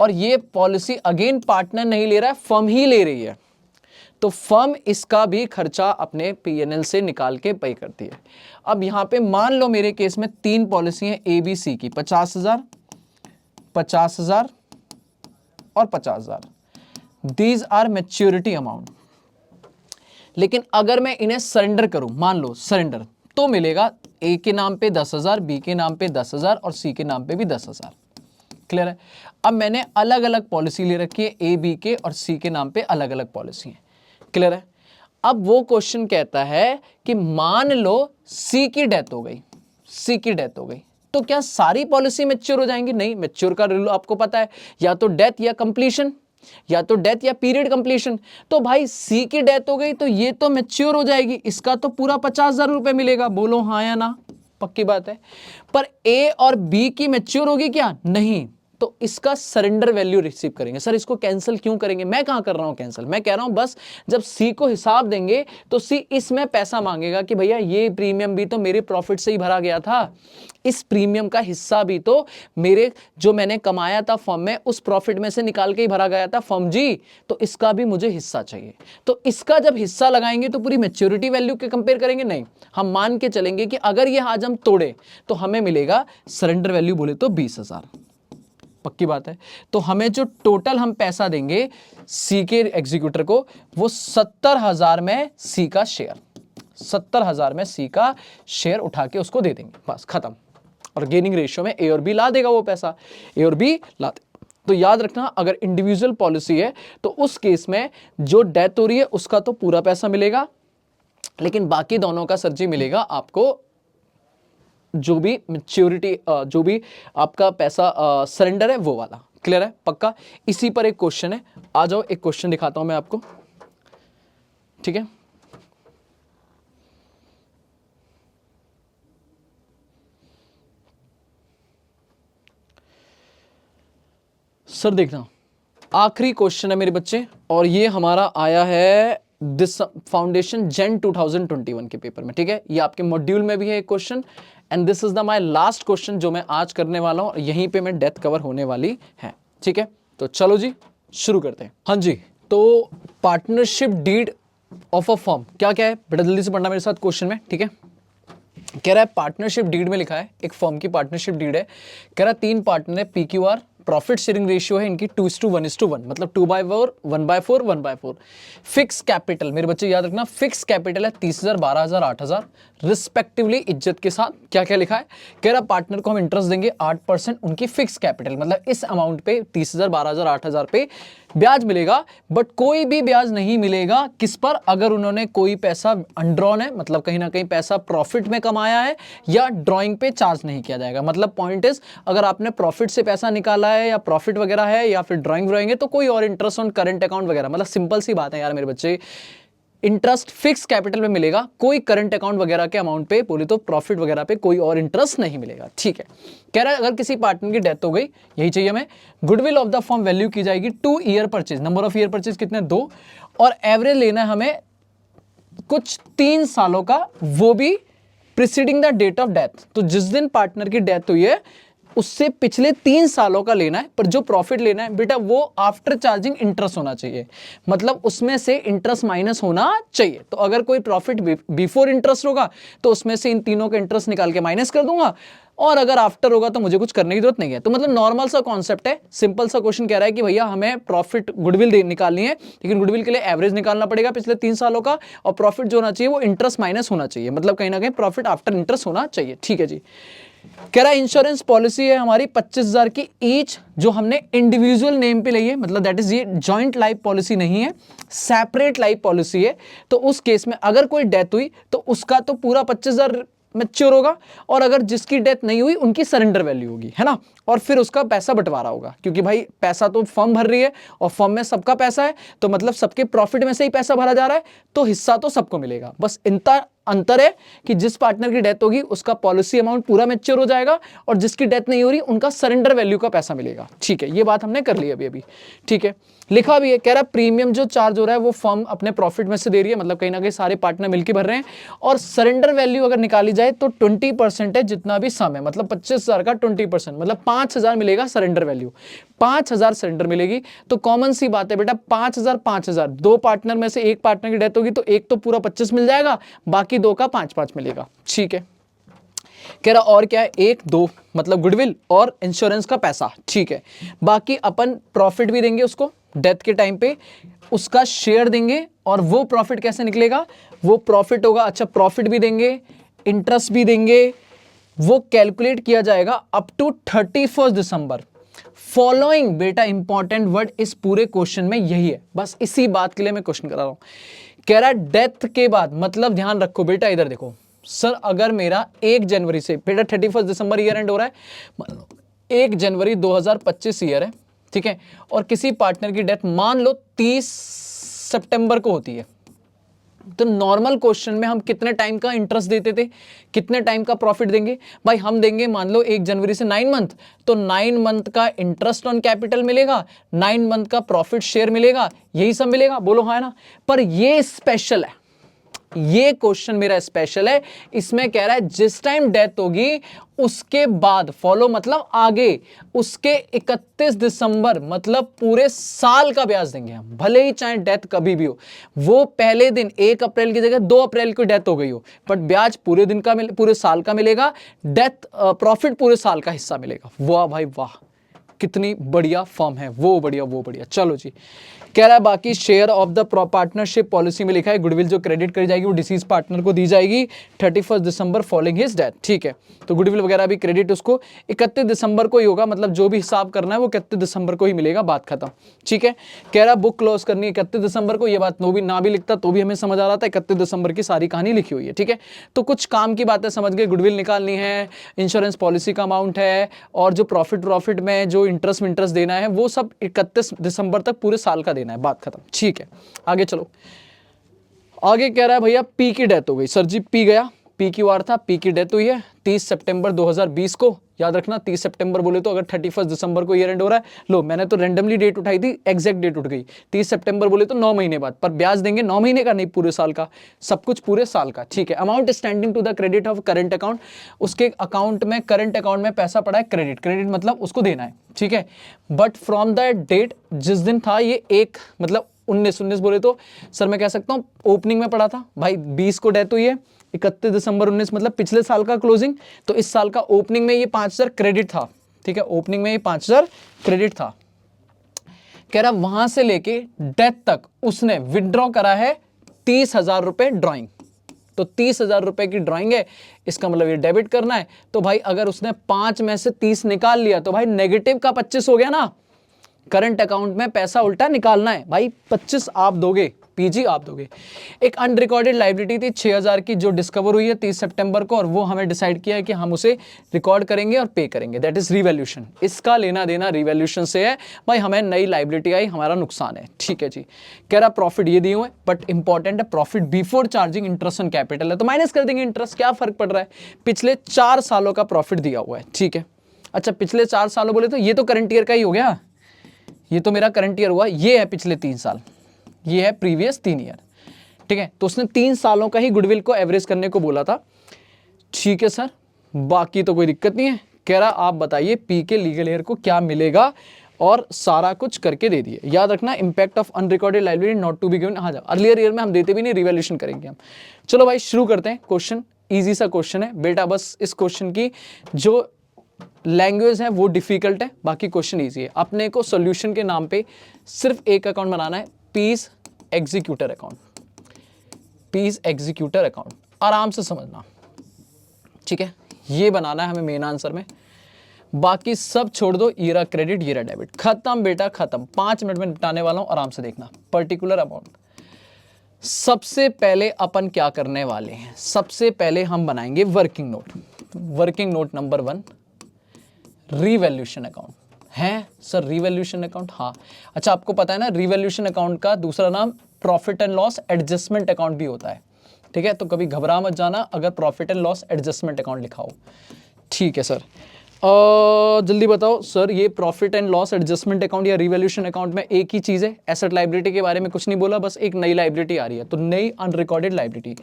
और ये पॉलिसी अगेन पार्टनर नहीं ले रहा है, फर्म ही ले रही है, तो फर्म इसका भी खर्चा अपने पीएनएल से निकाल के पे करती है। अब यहां पे मान लो मेरे केस में 3 पॉलिसी हैं ए बी सी की, 50,000, 50,000 और 50,000, दीज आर मैच्योरिटी अमाउंट। लेकिन अगर मैं इन्हें सरेंडर करूं, मान लो सरेंडर, तो मिलेगा ए के नाम पे 10,000, बी के नाम पे 10,000 और सी के नाम पे भी 10,000। क्लियर है? अब मैंने अलग अलग पॉलिसी ले रखी है, ए बी के और सी के नाम पे अलग अलग पॉलिसी है। क्लियर है? अब वो क्वेश्चन कहता है कि मान लो सी की डेथ हो गई, सी की डेथ हो गई, तो क्या सारी पॉलिसी मैच्योर हो जाएंगी? नहीं, मैच्योर का रूल आपको पता है, या तो डेथ या कंप्लीशन, या तो डेथ या पीरियड कंप्लीशन। तो भाई सी की डेथ हो गई तो ये तो मैच्योर हो जाएगी, इसका तो पूरा 50,000 रुपए मिलेगा। बोलो हाँ या ना? पक्की बात है। पर ए और बी की मैच्योर होगी क्या? नहीं, तो इसका सरेंडर वैल्यू रिसीव करेंगे। सर इसको कैंसिल क्यों करेंगे? मैं कहां कर रहा हूं कैंसिल, मैं कह रहा हूं बस जब सी को हिसाब देंगे तो सी इसमें पैसा मांगेगा कि भैया ये प्रीमियम भी तो मेरे प्रॉफिट से ही भरा गया था, इस प्रीमियम का हिस्सा भी तो मेरे जो मैंने कमाया था फर्म में उस प्रॉफिट में से निकाल के ही भरा गया था फर्म जी, तो इसका भी मुझे हिस्सा चाहिए। तो इसका जब हिस्सा लगाएंगे तो पूरी मैच्योरिटी वैल्यू के कंपेयर करेंगे? नहीं, हम मान के चलेंगे कि अगर ये आज हम तोड़े तो हमें मिलेगा सरेंडर वैल्यू बोले तो 20,000। पक्की बात है। तो हमें जो टोटल हम पैसा देंगे सी के एग्जीक्यूटर को वो 70,000 में सी का शेयर, 70,000 में सी का शेयर उठा के उसको दे देंगे, बस खत्म। और गेनिंग रेशियो में ए और बी ला देगा वो पैसा, ए और बी ला देगा। तो याद रखना अगर इंडिविजुअल पॉलिसी है तो उस केस में जो डेथ हो रही है उसका तो पूरा पैसा मिलेगा, लेकिन बाकी दोनों का सर जी मिलेगा आपको जो भी मैच्योरिटी, जो भी आपका पैसा सरेंडर है वो वाला। क्लियर है? पक्का? इसी पर एक क्वेश्चन है, आ जाओ एक क्वेश्चन दिखाता हूं मैं आपको, ठीक है? सर देखना आखिरी क्वेश्चन है मेरे बच्चे, और ये हमारा आया है दिस फाउंडेशन जेन 2021 के पेपर में, ठीक है? ये आपके मॉड्यूल में भी है एक question, and this is the my last question जो मैं आज करने वाला हूं, यहीं पे मैं डेथ कवर होने वाली है, ठीक है? तो चलो जी शुरू करते हैं। हाँ जी, तो partnership deed of a firm क्या क्या है बेटा, जल्दी से पढ़ना मेरे साथ क्वेश्चन में, ठीक है? कह रहा है पार्टनरशिप डीड में लिखा है, एक फर्म की पार्टनरशिप डीड है, कह रहा है 3 पार्टनर है, PQR, प्रॉफिट शेयरिंग रेशियो है इनकी 2:1:1, मतलब 2/4, 1/4, 1/4। फिक्स कैपिटल मेरे बच्चे याद रखना, फिक्स कैपिटल है 30,000, 12,000, 8,000 रिस्पेक्टिवली इज्जत के साथ। क्या क्या लिखा है? कह रहा पार्टनर को हम इंटरेस्ट देंगे 8% उनकी फिक्स कैपिटल, मतलब इस अमाउंट पे 30,000, 12,000, 8,000 पे ब्याज मिलेगा, बट कोई भी ब्याज नहीं मिलेगा किस पर? अगर उन्होंने कोई पैसा अनड्रॉन है, मतलब कहीं ना कहीं पैसा प्रॉफिट में कमाया है, या ड्रॉइंग पे चार्ज नहीं किया जाएगा। मतलब पॉइंट इज अगर आपने प्रॉफिट से पैसा निकाला है या प्रॉफिट वगैरह है या फिर ड्राइंग है तो कोई और इंटरेस्ट ऑन करंट अकाउंट वगैरह, मतलब सिंपल सी बात है यार मेरे बच्चे, इंटरेस्ट फिक्स कैपिटल में मिलेगा, कोई करंट अकाउंट वगैरह के अमाउंट पे बोले तो प्रॉफिट वगैरह पे कोई और इंटरेस्ट नहीं मिलेगा, ठीक है? कह रहा है अगर किसी पार्टनर की डेथ हो गई, यही चाहिए हमें, goodwill of the firm value की जाएगी 2 year purchase, number of year purchase कितने? 2, और एवरेज लेना है हमें कुछ 3 सालों का, वो भी preceding the date of death. तो जिस दिन पार्टनर की डेथ हुई है उससे पिछले 3 सालों का लेना है, पर जो प्रॉफिट लेना है बेटा वो आफ्टर चार्जिंग इंटरेस्ट होना चाहिए, मतलब उसमें से इंटरेस्ट माइनस होना चाहिए। तो अगर कोई प्रॉफिट बिफोर इंटरेस्ट होगा तो उसमें से इन तीनों का इंटरेस्ट निकाल के माइनस कर दूंगा, और अगर आफ्टर होगा तो मुझे कुछ करने की जरूरत नहीं है। तो मतलब नॉर्मल सा कॉन्सेप्ट है, सिंपल सा क्वेश्चन कह रहा है कि भैया हमें प्रॉफिट गुडविल निकालनी है, लेकिन गुडविल के लिए एवरेज निकालना पड़ेगा पिछले 3 सालों का, और प्रॉफिट जो होना चाहिए वो इंटरेस्ट माइनस होना चाहिए, मतलब कहीं ना कहीं प्रॉफिट आफ्टर इंटरेस्ट होना चाहिए, ठीक है जी? कह रहा है इंश्योरेंस पॉलिसी है हमारी 25,000 की ईच, जो हमने इंडिविजुअल नेम पे ली है, मतलब दैट इज ये जॉइंट लाइफ पॉलिसी नहीं है, सेपरेट लाइफ पॉलिसी है। तो उस केस में अगर कोई डेथ हुई तो उसका तो पूरा 25,000 मैच्योर होगा, और अगर जिसकी डेथ नहीं हुई उनकी सरेंडर वैल्यू होगी, है ना? और फिर उसका पैसा बंटवारा होगा, क्योंकि भाई पैसा तो फर्म भर रही है और फर्म में सबका पैसा है, तो मतलब सबके प्रॉफिट में से ही पैसा भरा जा रहा है, तो हिस्सा तो सबको मिलेगा। बस इतना अंतर है कि जिस पार्टनर की डेथ होगी उसका पॉलिसी अमाउंट पूरा मैच्योर हो जाएगा, और जिसकी डेथ नहीं हो रही उनका सरेंडर वैल्यू का पैसा मिलेगा, ठीक है? ये बात हमने कर ली अभी, ठीक है? लिखा भी है, कह रहा प्रीमियम जो चार्ज हो रहा है वो फर्म अपने प्रॉफिट में से दे रही है, मतलब कहीं ना कहीं सारे पार्टनर मिलकर भर रहे हैं, और सरेंडर वैल्यू अगर निकाली जाए तो 20% है जितना भी सम है, मतलब 25,000 का 20%, मतलब 5,000 मिलेगा सरेंडर वैल्यू, 5,000 सरेंडर मिलेगी। तो कॉमन सी बात है बेटा, 5,000 5,000, 2 पार्टनर में से एक पार्टनर की डेथ होगी तो एक तो पूरा 25 मिल जाएगा, बाकी 2 का 5-5 मिलेगा, ठीक है? कह रहा और क्या है, 1 2 मतलब गुडविल और इंश्योरेंस का पैसा, ठीक है। बाकी अपन प्रॉफिट भी देंगे उसको डेथ के टाइम पे, उसका शेयर देंगे, और वो प्रॉफिट कैसे निकलेगा, वो प्रॉफिट होगा, अच्छा प्रॉफिट भी देंगे, इंटरेस्ट भी देंगे, वो कैलकुलेट किया जाएगा अप टू 31 दिसंबर फॉलोइंग। बेटा इंपॉर्टेंट वर्ड इस पूरे क्वेश्चन में यही है, बस इसी बात के लिए मैं क्वेश्चन करा रहा हूं। कह रहा है डेथ के बाद, मतलब ध्यान रखो बेटा, इधर देखो सर, अगर मेरा 1 जनवरी से, बेटा 31 दिसंबर ईयर एंड हो रहा है, 1 जनवरी 2025 ईयर है, ठीक है, और किसी पार्टनर की डेथ मान लो 30 सितंबर को होती है, तो नॉर्मल क्वेश्चन में हम कितने टाइम का इंटरेस्ट देते थे, कितने टाइम का प्रॉफिट देंगे भाई, हम देंगे मान लो 1 जनवरी से 9 मंथ, तो 9 मंथ का इंटरेस्ट ऑन कैपिटल मिलेगा, 9 मंथ का प्रॉफिट शेयर मिलेगा, यही सब मिलेगा, बोलो हाँ ना। पर ये स्पेशल है, ये क्वेश्चन मेरा स्पेशल है, इसमें कह रहा है जिस टाइम डेथ होगी उसके बाद, फॉलो मतलब आगे, उसके 31 दिसंबर मतलब पूरे साल का ब्याज देंगे हम, भले ही चाहे डेथ कभी भी हो, वो पहले दिन 1 अप्रैल की जगह 2 अप्रैल को डेथ हो गई हो, बट ब्याज पूरे दिन का पूरे साल का मिलेगा, डेथ प्रॉफिट पूरे साल का हिस्सा मिलेगा। वाह भाई वाह, कितनी बढ़िया फॉर्म है, वो बढ़िया वो बढ़िया। चलो जी, कह रहा है बाकी share of the partnership policy में लिखा है गुडविल जो क्रेडिट करी जाएगी वो डिसीज पार्टनर को दी जाएगी 31 दिसंबर फॉलोइंग हिज डेथ, ठीक है। तो गुडविल वगैरह भी क्रेडिट उसको 31 दिसंबर को ही होगा, मतलब जो भी हिसाब करना है वो 31 दिसंबर को ही मिलेगा, बात खत्म, ठीक है। कह रहा बुक क्लोज करनी है 31 दिसंबर को, ये बात नो भी ना भी लिखता तो भी हमें समझ आ रहा था, 31 दिसंबर की सारी कहानी लिखी हुई है, ठीक है। तो कुछ काम की बातें समझ गए, गुडविल निकालनी है, इंश्योरेंस पॉलिसी का अमाउंट है, और जो प्रॉफिट में जो इंटरेस्ट देना है वो सब 31 दिसंबर तक पूरे साल का देना है, बात खत्म, ठीक है। आगे चलो, आगे कह रहा है भैया पी की डेथ हो गई, सर जी पी गया, पी की वार था, पी की डेथ हुई है 30 सितंबर 2020 को, याद रखना 30 सितंबर बोले तो अगर 31 दिसंबर को ईयर एंड हो रहा है, लो मैंने तो रैंडमली डेट उठाई थी, एग्जैक्ट डेट उठ गई, 30 सितंबर बोले तो 9 महीने बाद, पर ब्याज देंगे 9 महीने का नहीं पूरे साल का, सब कुछ पूरे साल का, ठीक है। Amount standing to the credit of current account, उसके अकाउंट में करंट अकाउंट में पैसा पड़ा है क्रेडिट, क्रेडिट मतलब उसको देना है, ठीक है। बट फ्रॉम द डेट जिस दिन था ये एक मतलब 19 बोले तो सर मैं कह सकता हूँ ओपनिंग में पड़ा था भाई, 20 को डेथ हुई है, 31 दिसंबर 19 मतलब पिछले साल का क्लोजिंग, तो इस साल का ओपनिंग में ये 5000 क्रेडिट था, ठीक है, ओपनिंग में ये 5000 क्रेडिट था। कह रहा वहां से लेके डेथ तक उसने विड्रॉ करा है 30,000 रुपए ड्रॉइंग, तो 30,000 रुपए की ड्रॉइंग है, इसका मतलब ये डेबिट करना है, तो भाई अगर उसने 5 में से 30 निकाल लिया तो भाई नेगेटिव का 25 हो गया ना, करंट अकाउंट में पैसा उल्टा निकालना है भाई, 25 आप दोगे, पीजी आप दोगे। एक अनरिकॉर्डेड लाइबिलिटी थी 6,000 की जो डिस्कवर हुई है 30 सितंबर को, और वो हमें डिसाइड किया है कि हम उसे रिकॉर्ड करेंगे और पे करेंगे, दैट इज रिवैल्यूएशन, इसका लेना देना रिवैल्यूएशन से है भाई, हमें नई लाइबिलिटी आई, हमारा नुकसान है, ठीक है जी। कह रहा प्रॉफिट ये दिए हुए, बट इंपॉर्टेंट है profit before charging interest on capital है, तो माइनस कर देंगे इंटरेस्ट, क्या फर्क पड़ रहा है, पिछले 4 सालों का प्रॉफिट दिया हुआ है, ठीक है। अच्छा पिछले 4 सालों बोले तो ये तो करंट ईयर का ही हो गया, ये तो मेरा करंट ईयर हुआ, ये है पिछले 3 साल, ये है प्रीवियस 3 ईयर, ठीक है। तो उसने 3 सालों का ही गुडविल को एवरेज करने को बोला था, ठीक है सर, बाकी तो कोई दिक्कत नहीं है। कह रहा आप बताइए पी के लीगल ईयर को क्या मिलेगा, और सारा कुछ करके दे दिए। याद रखना impact of unrecorded liability not to be given, हाँ अर्लियर ईयर में हम देते भी नहीं, रिवैल्यूएशन करेंगे हम। चलो भाई शुरू करते हैं, क्वेश्चन ईजी सा क्वेश्चन है बेटा, बस इस क्वेश्चन की जो लैंग्वेज है वो डिफिकल्ट है, बाकी क्वेश्चन इजी है। अपने को सॉल्यूशन के नाम पे सिर्फ एक अकाउंट बनाना है, P's executor account, P's executor account, आराम से समझना, ठीक है, ये बनाना है हमें मेन आंसर में, बाकी सब छोड़ दो, ये रहा क्रेडिट ये रहा डेबिट, खत्म बेटा खत्म, 5 मिनट में निपटाने वाला हूं, आराम से देखना। पर्टिकुलर अमाउंट, सबसे पहले अपन क्या करने वाले हैं, सबसे पहले हम बनाएंगे working note, working note number 1 revaluation account है सर, रिवैल्यूएशन अकाउंट, हाँ अच्छा आपको पता है ना रिवैल्यूएशन अकाउंट का दूसरा नाम profit and loss adjustment account भी होता है, ठीक है, तो कभी घबरा मत जाना अगर profit and loss adjustment account लिखा हो, ठीक है सर। जल्दी बताओ सर, ये profit and loss adjustment account या रिवैल्यूएशन अकाउंट में एक ही चीज है, एसेट लायबिलिटी के बारे में कुछ नहीं बोला, बस एक नई लायबिलिटी आ रही है, तो नई unrecorded liability,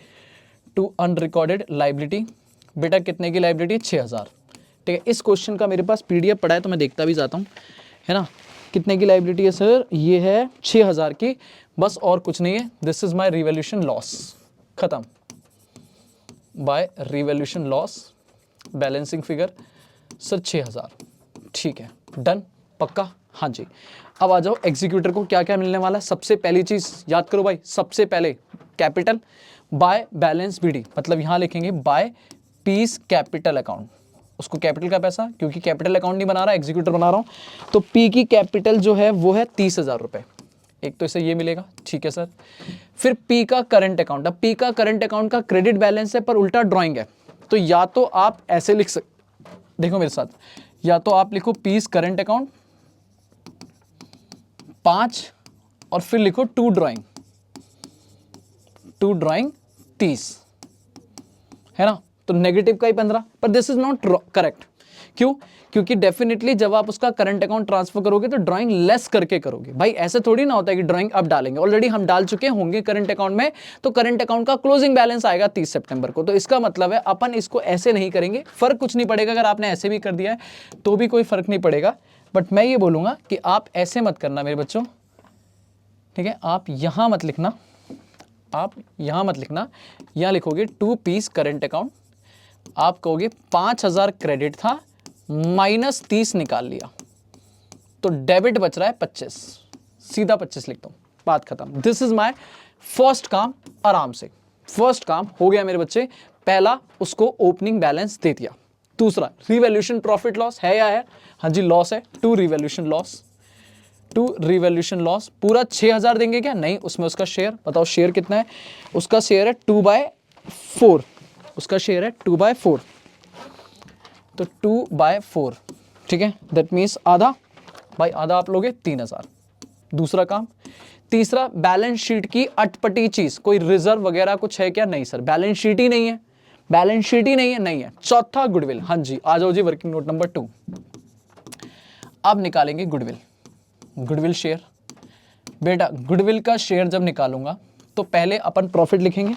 to unrecorded liability, बेटा कितने की लायबिलिटी, 6,000, ठीक है। इस क्वेश्चन का मेरे पास पीडीएफ पड़ा है तो मैं देखता भी जाता हूँ, है ना, कितने की लायबिलिटी है सर, ये है 6,000 की, बस और कुछ नहीं है, this is my revaluation loss, खत्म, by revaluation loss, balancing figure sir 6,000, ठीक है, डन, पक्का, हाँ जी। अब आ जाओ एग्जीक्यूटर को क्या क्या मिलने वाला है। सबसे पहली चीज़ याद करो भाई, सबसे पहले कैपिटल बाय बैलेंस बीडी, मतलब यहाँ लिखेंगे बाय पीस कैपिटल अकाउंट, उसको कैपिटल का पैसा, क्योंकि कैपिटल अकाउंट नहीं बना रहा, एग्जीक्यूटर बना रहा हूँ, तो पी की कैपिटल जो है वो है 30,000 रुपये, एक तो इसे ये मिलेगा, ठीक है सर। फिर पी का करंट अकाउंट, अब पी का करंट अकाउंट का क्रेडिट बैलेंस है पर उल्टा ड्राइंग है, तो या तो आप ऐसे लिख देखो मेरे साथ, या तो आप लिखो पीस करंट अकाउंट 5 और फिर लिखो टू ड्राइंग 30, है ना, तो नेगेटिव का ही 15, पर दिस इज नॉट करेक्ट। क्यों? क्योंकि डेफिनेटली जब आप उसका करंट अकाउंट ट्रांसफर करोगे तो ड्राइंग लेस करके करोगे। भाई ऐसे थोड़ी ना होता है कि ड्राइंग अब डालेंगे, ऑलरेडी हम डाल चुके होंगे करंट अकाउंट में, तो करंट अकाउंट का क्लोजिंग बैलेंस आएगा 30 सितंबर को, तो इसका मतलब है अपन इसको ऐसे नहीं करेंगे, फर्क कुछ नहीं पड़ेगा। अगर आपने ऐसे भी कर दिया है तो भी कोई फर्क नहीं पड़ेगा, बट मैं ये बोलूंगा कि आप ऐसे मत करना मेरे बच्चों, ठीक है, आप यहां मत लिखना, आप यहां मत लिखना, यहां लिखोगे टू पीस करंट अकाउंट, आप कहोगे 5,000 क्रेडिट था माइनस 30 निकाल लिया, तो डेबिट बच रहा है 25, सीधा 25 लिखता हूं, बात खत्म। दिस इज माय फर्स्ट काम, आराम से फर्स्ट काम हो गया मेरे बच्चे। पहला उसको ओपनिंग बैलेंस दे दिया। दूसरा रिवैल्यूएशन प्रॉफिट लॉस है या है, हाँ जी लॉस है, टू रिवैल्यूएशन लॉस, पूरा 6,000 देंगे क्या? नहीं, उसमें उसका शेयर, बताओ शेयर कितना है, उसका शेयर है 2/4, उसका शेयर है 2/4, तो 2/4, ठीक है, दैट मीन्स आधा, भाई आधा आप लोगे 3,000। दूसरा काम। तीसरा बैलेंस शीट की अटपटी चीज, कोई रिजर्व वगैरह कुछ है क्या? नहीं सर, बैलेंस शीट ही नहीं है, बैलेंस शीट ही नहीं है, नहीं है। चौथा गुडविल, हाँ जी आ जाओ जी, वर्किंग नोट नंबर 2। अब निकालेंगे गुडविल शेयर। बेटा गुडविल का शेयर जब निकालूंगा तो पहले अपन प्रॉफिट लिखेंगे।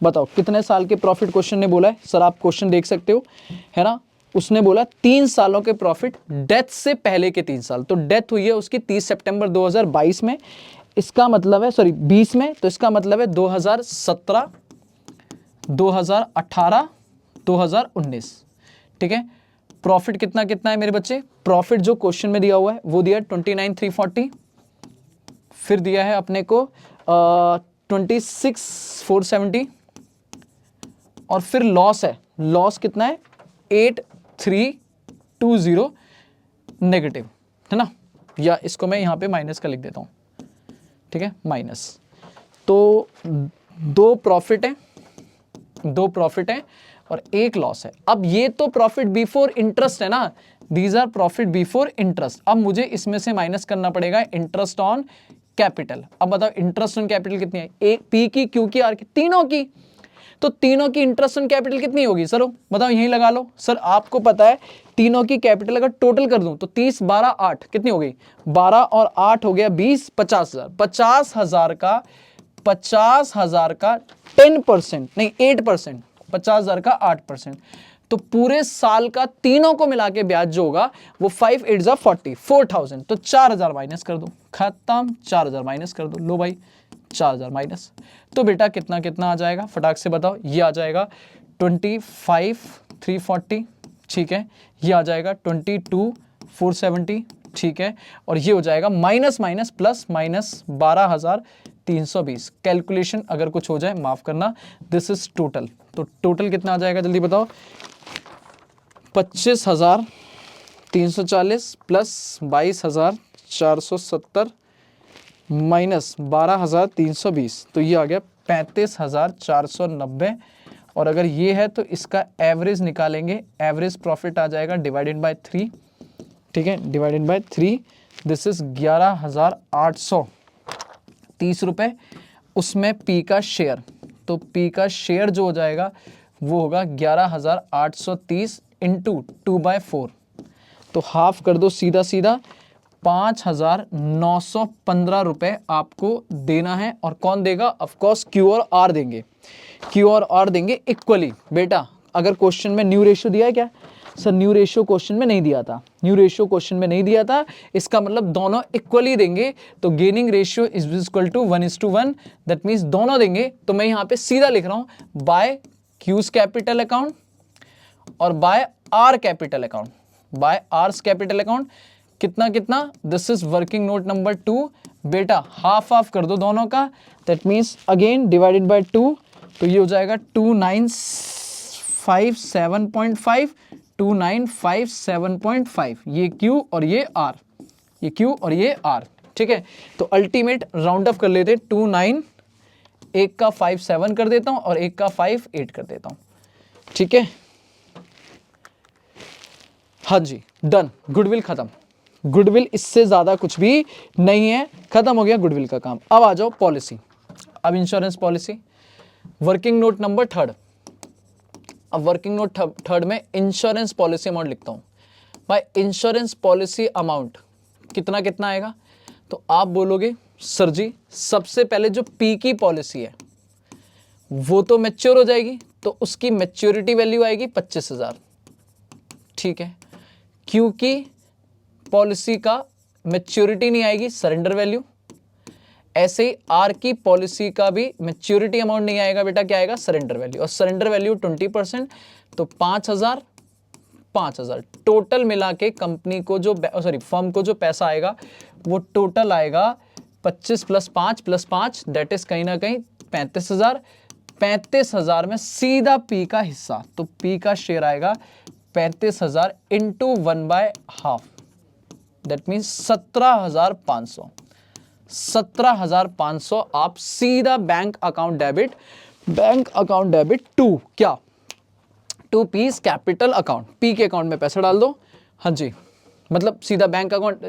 बताओ कितने साल के प्रॉफिट क्वेश्चन ने बोला है? सर आप क्वेश्चन देख सकते हो, है ना, उसने बोला 3 सालों के प्रॉफिट, डेथ से पहले के 3 साल, तो डेथ हुई है उसकी 30 सितंबर 2022 में, इसका मतलब है सॉरी 20 में, तो इसका मतलब है 2017, 2018, 2019, ठीक है। प्रॉफिट कितना कितना है मेरे बच्चे? प्रॉफिट जो क्वेश्चन में दिया हुआ है वो दिया 29,340, फिर दिया है अपने को 26,470, और फिर लॉस है, लॉस कितना है 8,320 नेगेटिव, है ना, या इसको मैं यहां पे माइनस का लिख देता हूं, ठीक है, माइनस। तो दो प्रॉफिट है और एक लॉस है। अब ये तो प्रॉफिट बिफोर इंटरेस्ट है ना, these are profit before interest. अब मुझे इसमें से माइनस करना पड़ेगा इंटरेस्ट ऑन कैपिटल। अब बताओ इंटरेस्ट ऑन कैपिटल कितनी है? एक पी की, क्यू की, आर की, तीनों की, तो तीनों की इंटरेस्ट ऑन कैपिटल कितनी होगी सर? बताओ यहीं लगा लो। सर आपको पता है तीनों की कैपिटल अगर टोटल कर दूं तो 30, 12, 8 कितनी हो गई? 12 और 8 हो गया 20, 50,000। 50,000 का 10% नहीं 8%, 50,000 का 8%, तो पूरे साल का तीनों को मिला के ब्याज जो होगा वो 5 8 जा 40, 4,000, तो 4,000 माइनस कर दो, खत्म, 4,000 माइनस कर दो, लो भाई 4,000 माइनस। तो बेटा कितना कितना आ जाएगा फटाक से बताओ? ये आ जाएगा 25,340, ठीक है, ये आ जाएगा 22,470, ठीक है, और ये हो जाएगा minus minus plus minus 12,320। Calculation अगर कुछ हो जाए माफ करना, दिस इज टोटल। तो टोटल कितना आ जाएगा जल्दी बताओ? 25,340 प्लस 22,470 माइनस 12,320, तो ये आ गया 35,490। और अगर ये है तो इसका एवरेज निकालेंगे, एवरेज प्रॉफिट आ जाएगा डिवाइडेड बाय 3, ठीक है, डिवाइडेड बाय 3, दिस इज 11,830 रुपए। उसमें पी का शेयर, तो पी का शेयर जो हो जाएगा वो होगा 11,830 इंटू 2/4, तो हाफ कर दो सीधा सीधा, 5,915 रुपए आपको देना है। और कौन देगा? ऑफकोर्स क्यू और आर देंगे, क्यू और आर देंगे इक्वली। बेटा अगर क्वेश्चन में न्यू रेशियो दिया है क्या? सर न्यू रेशियो क्वेश्चन में नहीं दिया था, न्यू रेशियो क्वेश्चन में नहीं दिया था, इसका मतलब दोनों इक्वली देंगे, तो gaining ratio is equal to 1:1, that means दोनों देंगे। तो मैं यहाँ पे सीधा लिख रहा हूँ बाय क्यूज कैपिटल अकाउंट और by R capital account, by R's capital account कितना कितना, this is working note number 2 बेटा, हाफ हाफ कर दो दोनों का, that means again divided by 2, तो ये हो जाएगा 2957.5, 2957.5, ये Q और ये R, ये Q और ये R, ठीक है। तो अल्टीमेट राउंड अप कर लेते, 29, एक का 57 कर देता हूं और एक का 58 कर देता हूं, ठीक है। हाँ जी, डन, गुडविल खत्म, गुडविल इससे ज्यादा कुछ भी नहीं है, खत्म हो गया गुडविल का काम। अब आ जाओ पॉलिसी, अब insurance policy, working note number 3, अब वर्किंग नोट 3 में इंश्योरेंस पॉलिसी अमाउंट लिखता हूं भाई। इंश्योरेंस पॉलिसी अमाउंट कितना कितना आएगा, तो आप बोलोगे सर जी सबसे पहले जो पी की पॉलिसी है वो तो मैच्योर हो जाएगी, तो उसकी मैच्योरिटी वैल्यू आएगी 25,000, ठीक है। क्योंकि पॉलिसी का मैच्योरिटी नहीं आएगी, सरेंडर वैल्यू। ऐसे ही आर की पॉलिसी का भी मैच्योरिटी अमाउंट नहीं आएगा बेटा, क्या आएगा, सरेंडर वैल्यू, और सरेंडर वैल्यू 20%, तो 5,000 टोटल मिला के कंपनी को जो फर्म को जो पैसा आएगा वो टोटल आएगा 25 + 5 + 5 दैट इज कहीं ना कहीं 35,000। 35,000 में सीधा पी का हिस्सा, तो पी का शेयर आएगा 35,000 इंटू 1/2, दैट मीन्स 17,500। 17,500 आप सीधा बैंक अकाउंट डेबिट टू क्या, to piece capital account, P के अकाउंट में पैसा डाल दो। हाँ जी, मतलब सीधा बैंक अकाउंट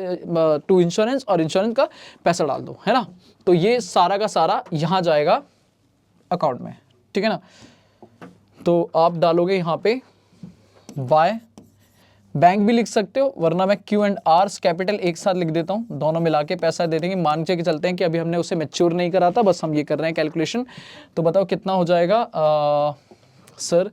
टू इंश्योरेंस और इंश्योरेंस का पैसा डाल दो, है ना। तो ये सारा का सारा यहां जाएगा अकाउंट में, ठीक है ना। तो आप डालोगे यहां पे वाई, बैंक भी लिख सकते हो, वरना मैं क्यू एंड आर्स कैपिटल एक साथ लिख देता हूं, दोनों मिला के पैसा दे देंगे। मान के चलते हैं कि अभी हमने उसे मैच्योर नहीं करा था, बस हम ये कर रहे हैं कैलकुलेशन। तो बताओ कितना हो जाएगा सर,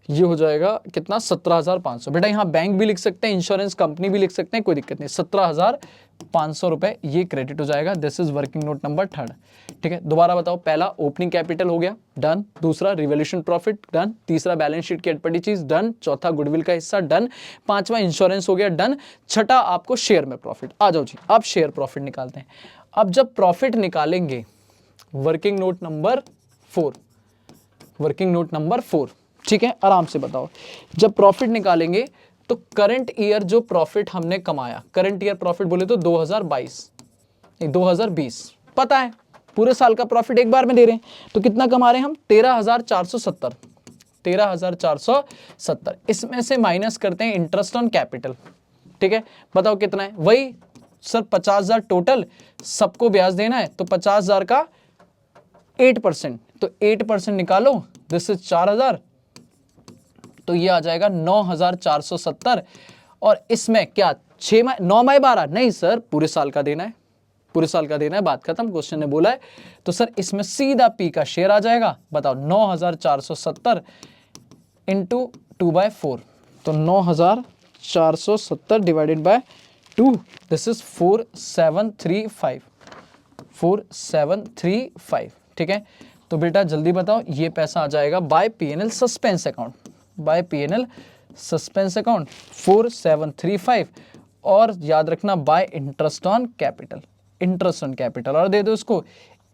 ये हो जाएगा कितना, 17,500। बेटा यहाँ बैंक भी लिख सकते हैं, इंश्योरेंस कंपनी भी लिख सकते हैं, कोई दिक्कत नहीं। 17,500 रुपए ये क्रेडिट हो जाएगा। This is working note number 3, ठीक है। दोबारा बताओ, पहला ओपनिंग कैपिटल हो गया, डन। दूसरा रिवोल्यूशन प्रॉफिट, डन। तीसरा बैलेंस शीट की अटपटी चीज, डन। चौथा गुडविल का हिस्सा, डन। पांचवा इंश्योरेंस हो गया, डन। छठा आपको शेयर में प्रॉफिट। आ जाओ जी, अब शेयर प्रॉफिट निकालते हैं। अब जब प्रॉफिट निकालेंगे, working note number 4, working note number 4, ठीक है, आराम से बताओ। जब प्रॉफिट निकालेंगे तो करंट ईयर जो प्रॉफिट हमने कमाया, करंट ईयर प्रॉफिट बोले तो 2020, पता है पूरे साल का प्रॉफिट एक बार में दे रहे हैं, तो कितना कमा रहे हैं हम, 13,470, 13,470। इसमें से माइनस करते हैं इंटरेस्ट ऑन कैपिटल, ठीक है। बताओ कितना है, वही सर 50,000 टोटल, सबको ब्याज देना है, तो 50,000 का 8%, तो 8% निकालो, दिस इज 4,000, तो ये आ जाएगा 9,470। और इसमें क्या 9/12 नहीं सर, पूरे साल का देना है, पूरे साल का देना है, बात खत्म, क्वेश्चन ने बोला है। तो सर इसमें सीधा पी का शेयर आ जाएगा। बताओ 9,470 इंटू 2/4, तो 9,470 डिवाइडेड बाय 2, दिस इज 4735, 4735, ठीक है। तो बेटा जल्दी बताओ, ये पैसा आ जाएगा by PNL suspense account, by PNL suspense account 4735, और याद रखना by interest on capital, interest on capital, और दे दो इसको।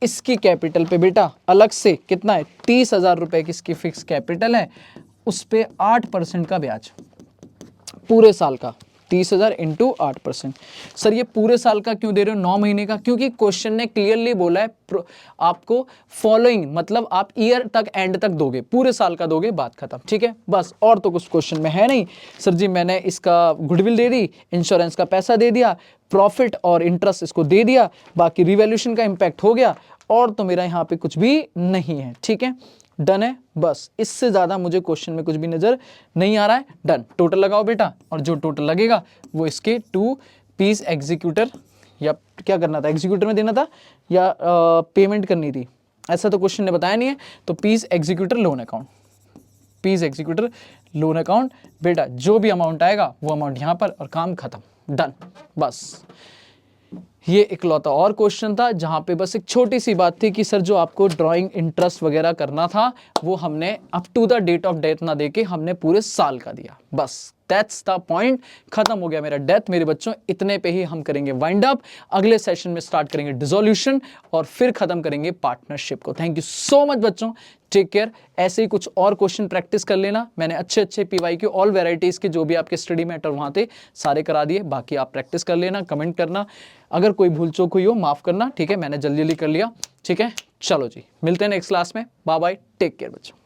इसकी कैपिटल पे बेटा अलग से कितना है, 30,000 रुपए की इसकी फिक्स कैपिटल है, उस पे 8% का ब्याज पूरे साल का, 30,000 इंटू 8%। सर ये पूरे साल का क्यों दे रहे हो, 9 महीने का, क्योंकि क्वेश्चन ने क्लियरली बोला है आपको फॉलोइंग, मतलब आप ईयर तक एंड तक दोगे, पूरे साल का दोगे, बात खत्म, ठीक है। बस और तो कुछ क्वेश्चन में है नहीं। सर जी मैंने इसका गुडविल दे दी, इंश्योरेंस का पैसा दे दिया, प्रॉफिट और इंटरेस्ट इसको दे दिया, बाकी रिवैल्यूएशन का इंपैक्ट हो गया, और तो मेरा यहाँ पे कुछ भी नहीं है, ठीक है। डन है, बस इससे ज्यादा मुझे क्वेश्चन में कुछ भी नजर नहीं आ रहा है। डन, टोटल लगाओ बेटा, और जो टोटल लगेगा वो इसके 2 पीस एग्जीक्यूटर, या क्या करना था, एग्जीक्यूटर में देना था या पेमेंट करनी थी, ऐसा तो क्वेश्चन ने बताया नहीं है। तो P's executor loan account, P's executor loan account, बेटा जो भी अमाउंट आएगा वो अमाउंट यहाँ पर, और काम खत्म, डन। बस ये इकलौता और क्वेश्चन था जहां पे बस एक छोटी सी बात थी कि सर जो आपको ड्राइंग इंटरेस्ट वगैरह करना था वो हमने up to the date of death ना देके हमने पूरे साल का दिया, बस दैट्स द पॉइंट। खत्म हो गया मेरा डेथ मेरे बच्चों, इतने पे ही हम करेंगे वाइंड अप। अगले सेशन में स्टार्ट करेंगे डिसोल्यूशन और फिर खत्म करेंगे पार्टनरशिप को। थैंक यू सो मच बच्चों, टेक केयर। ऐसे ही कुछ और क्वेश्चन प्रैक्टिस कर लेना, मैंने अच्छे अच्छे पीवाई के ऑल वेराइटीज के जो भी आपके स्टडी मैटर वहां थे सारे करा दिए, बाकी आप प्रैक्टिस कर लेना, कमेंट करना, अगर कोई भूल चूक हुई हो माफ करना, ठीक है, मैंने जल्दी जल्दी कर लिया, ठीक है। चलो जी, मिलते हैं नेक्स्ट क्लास में, बाय बाय, टेक केयर बच्चों।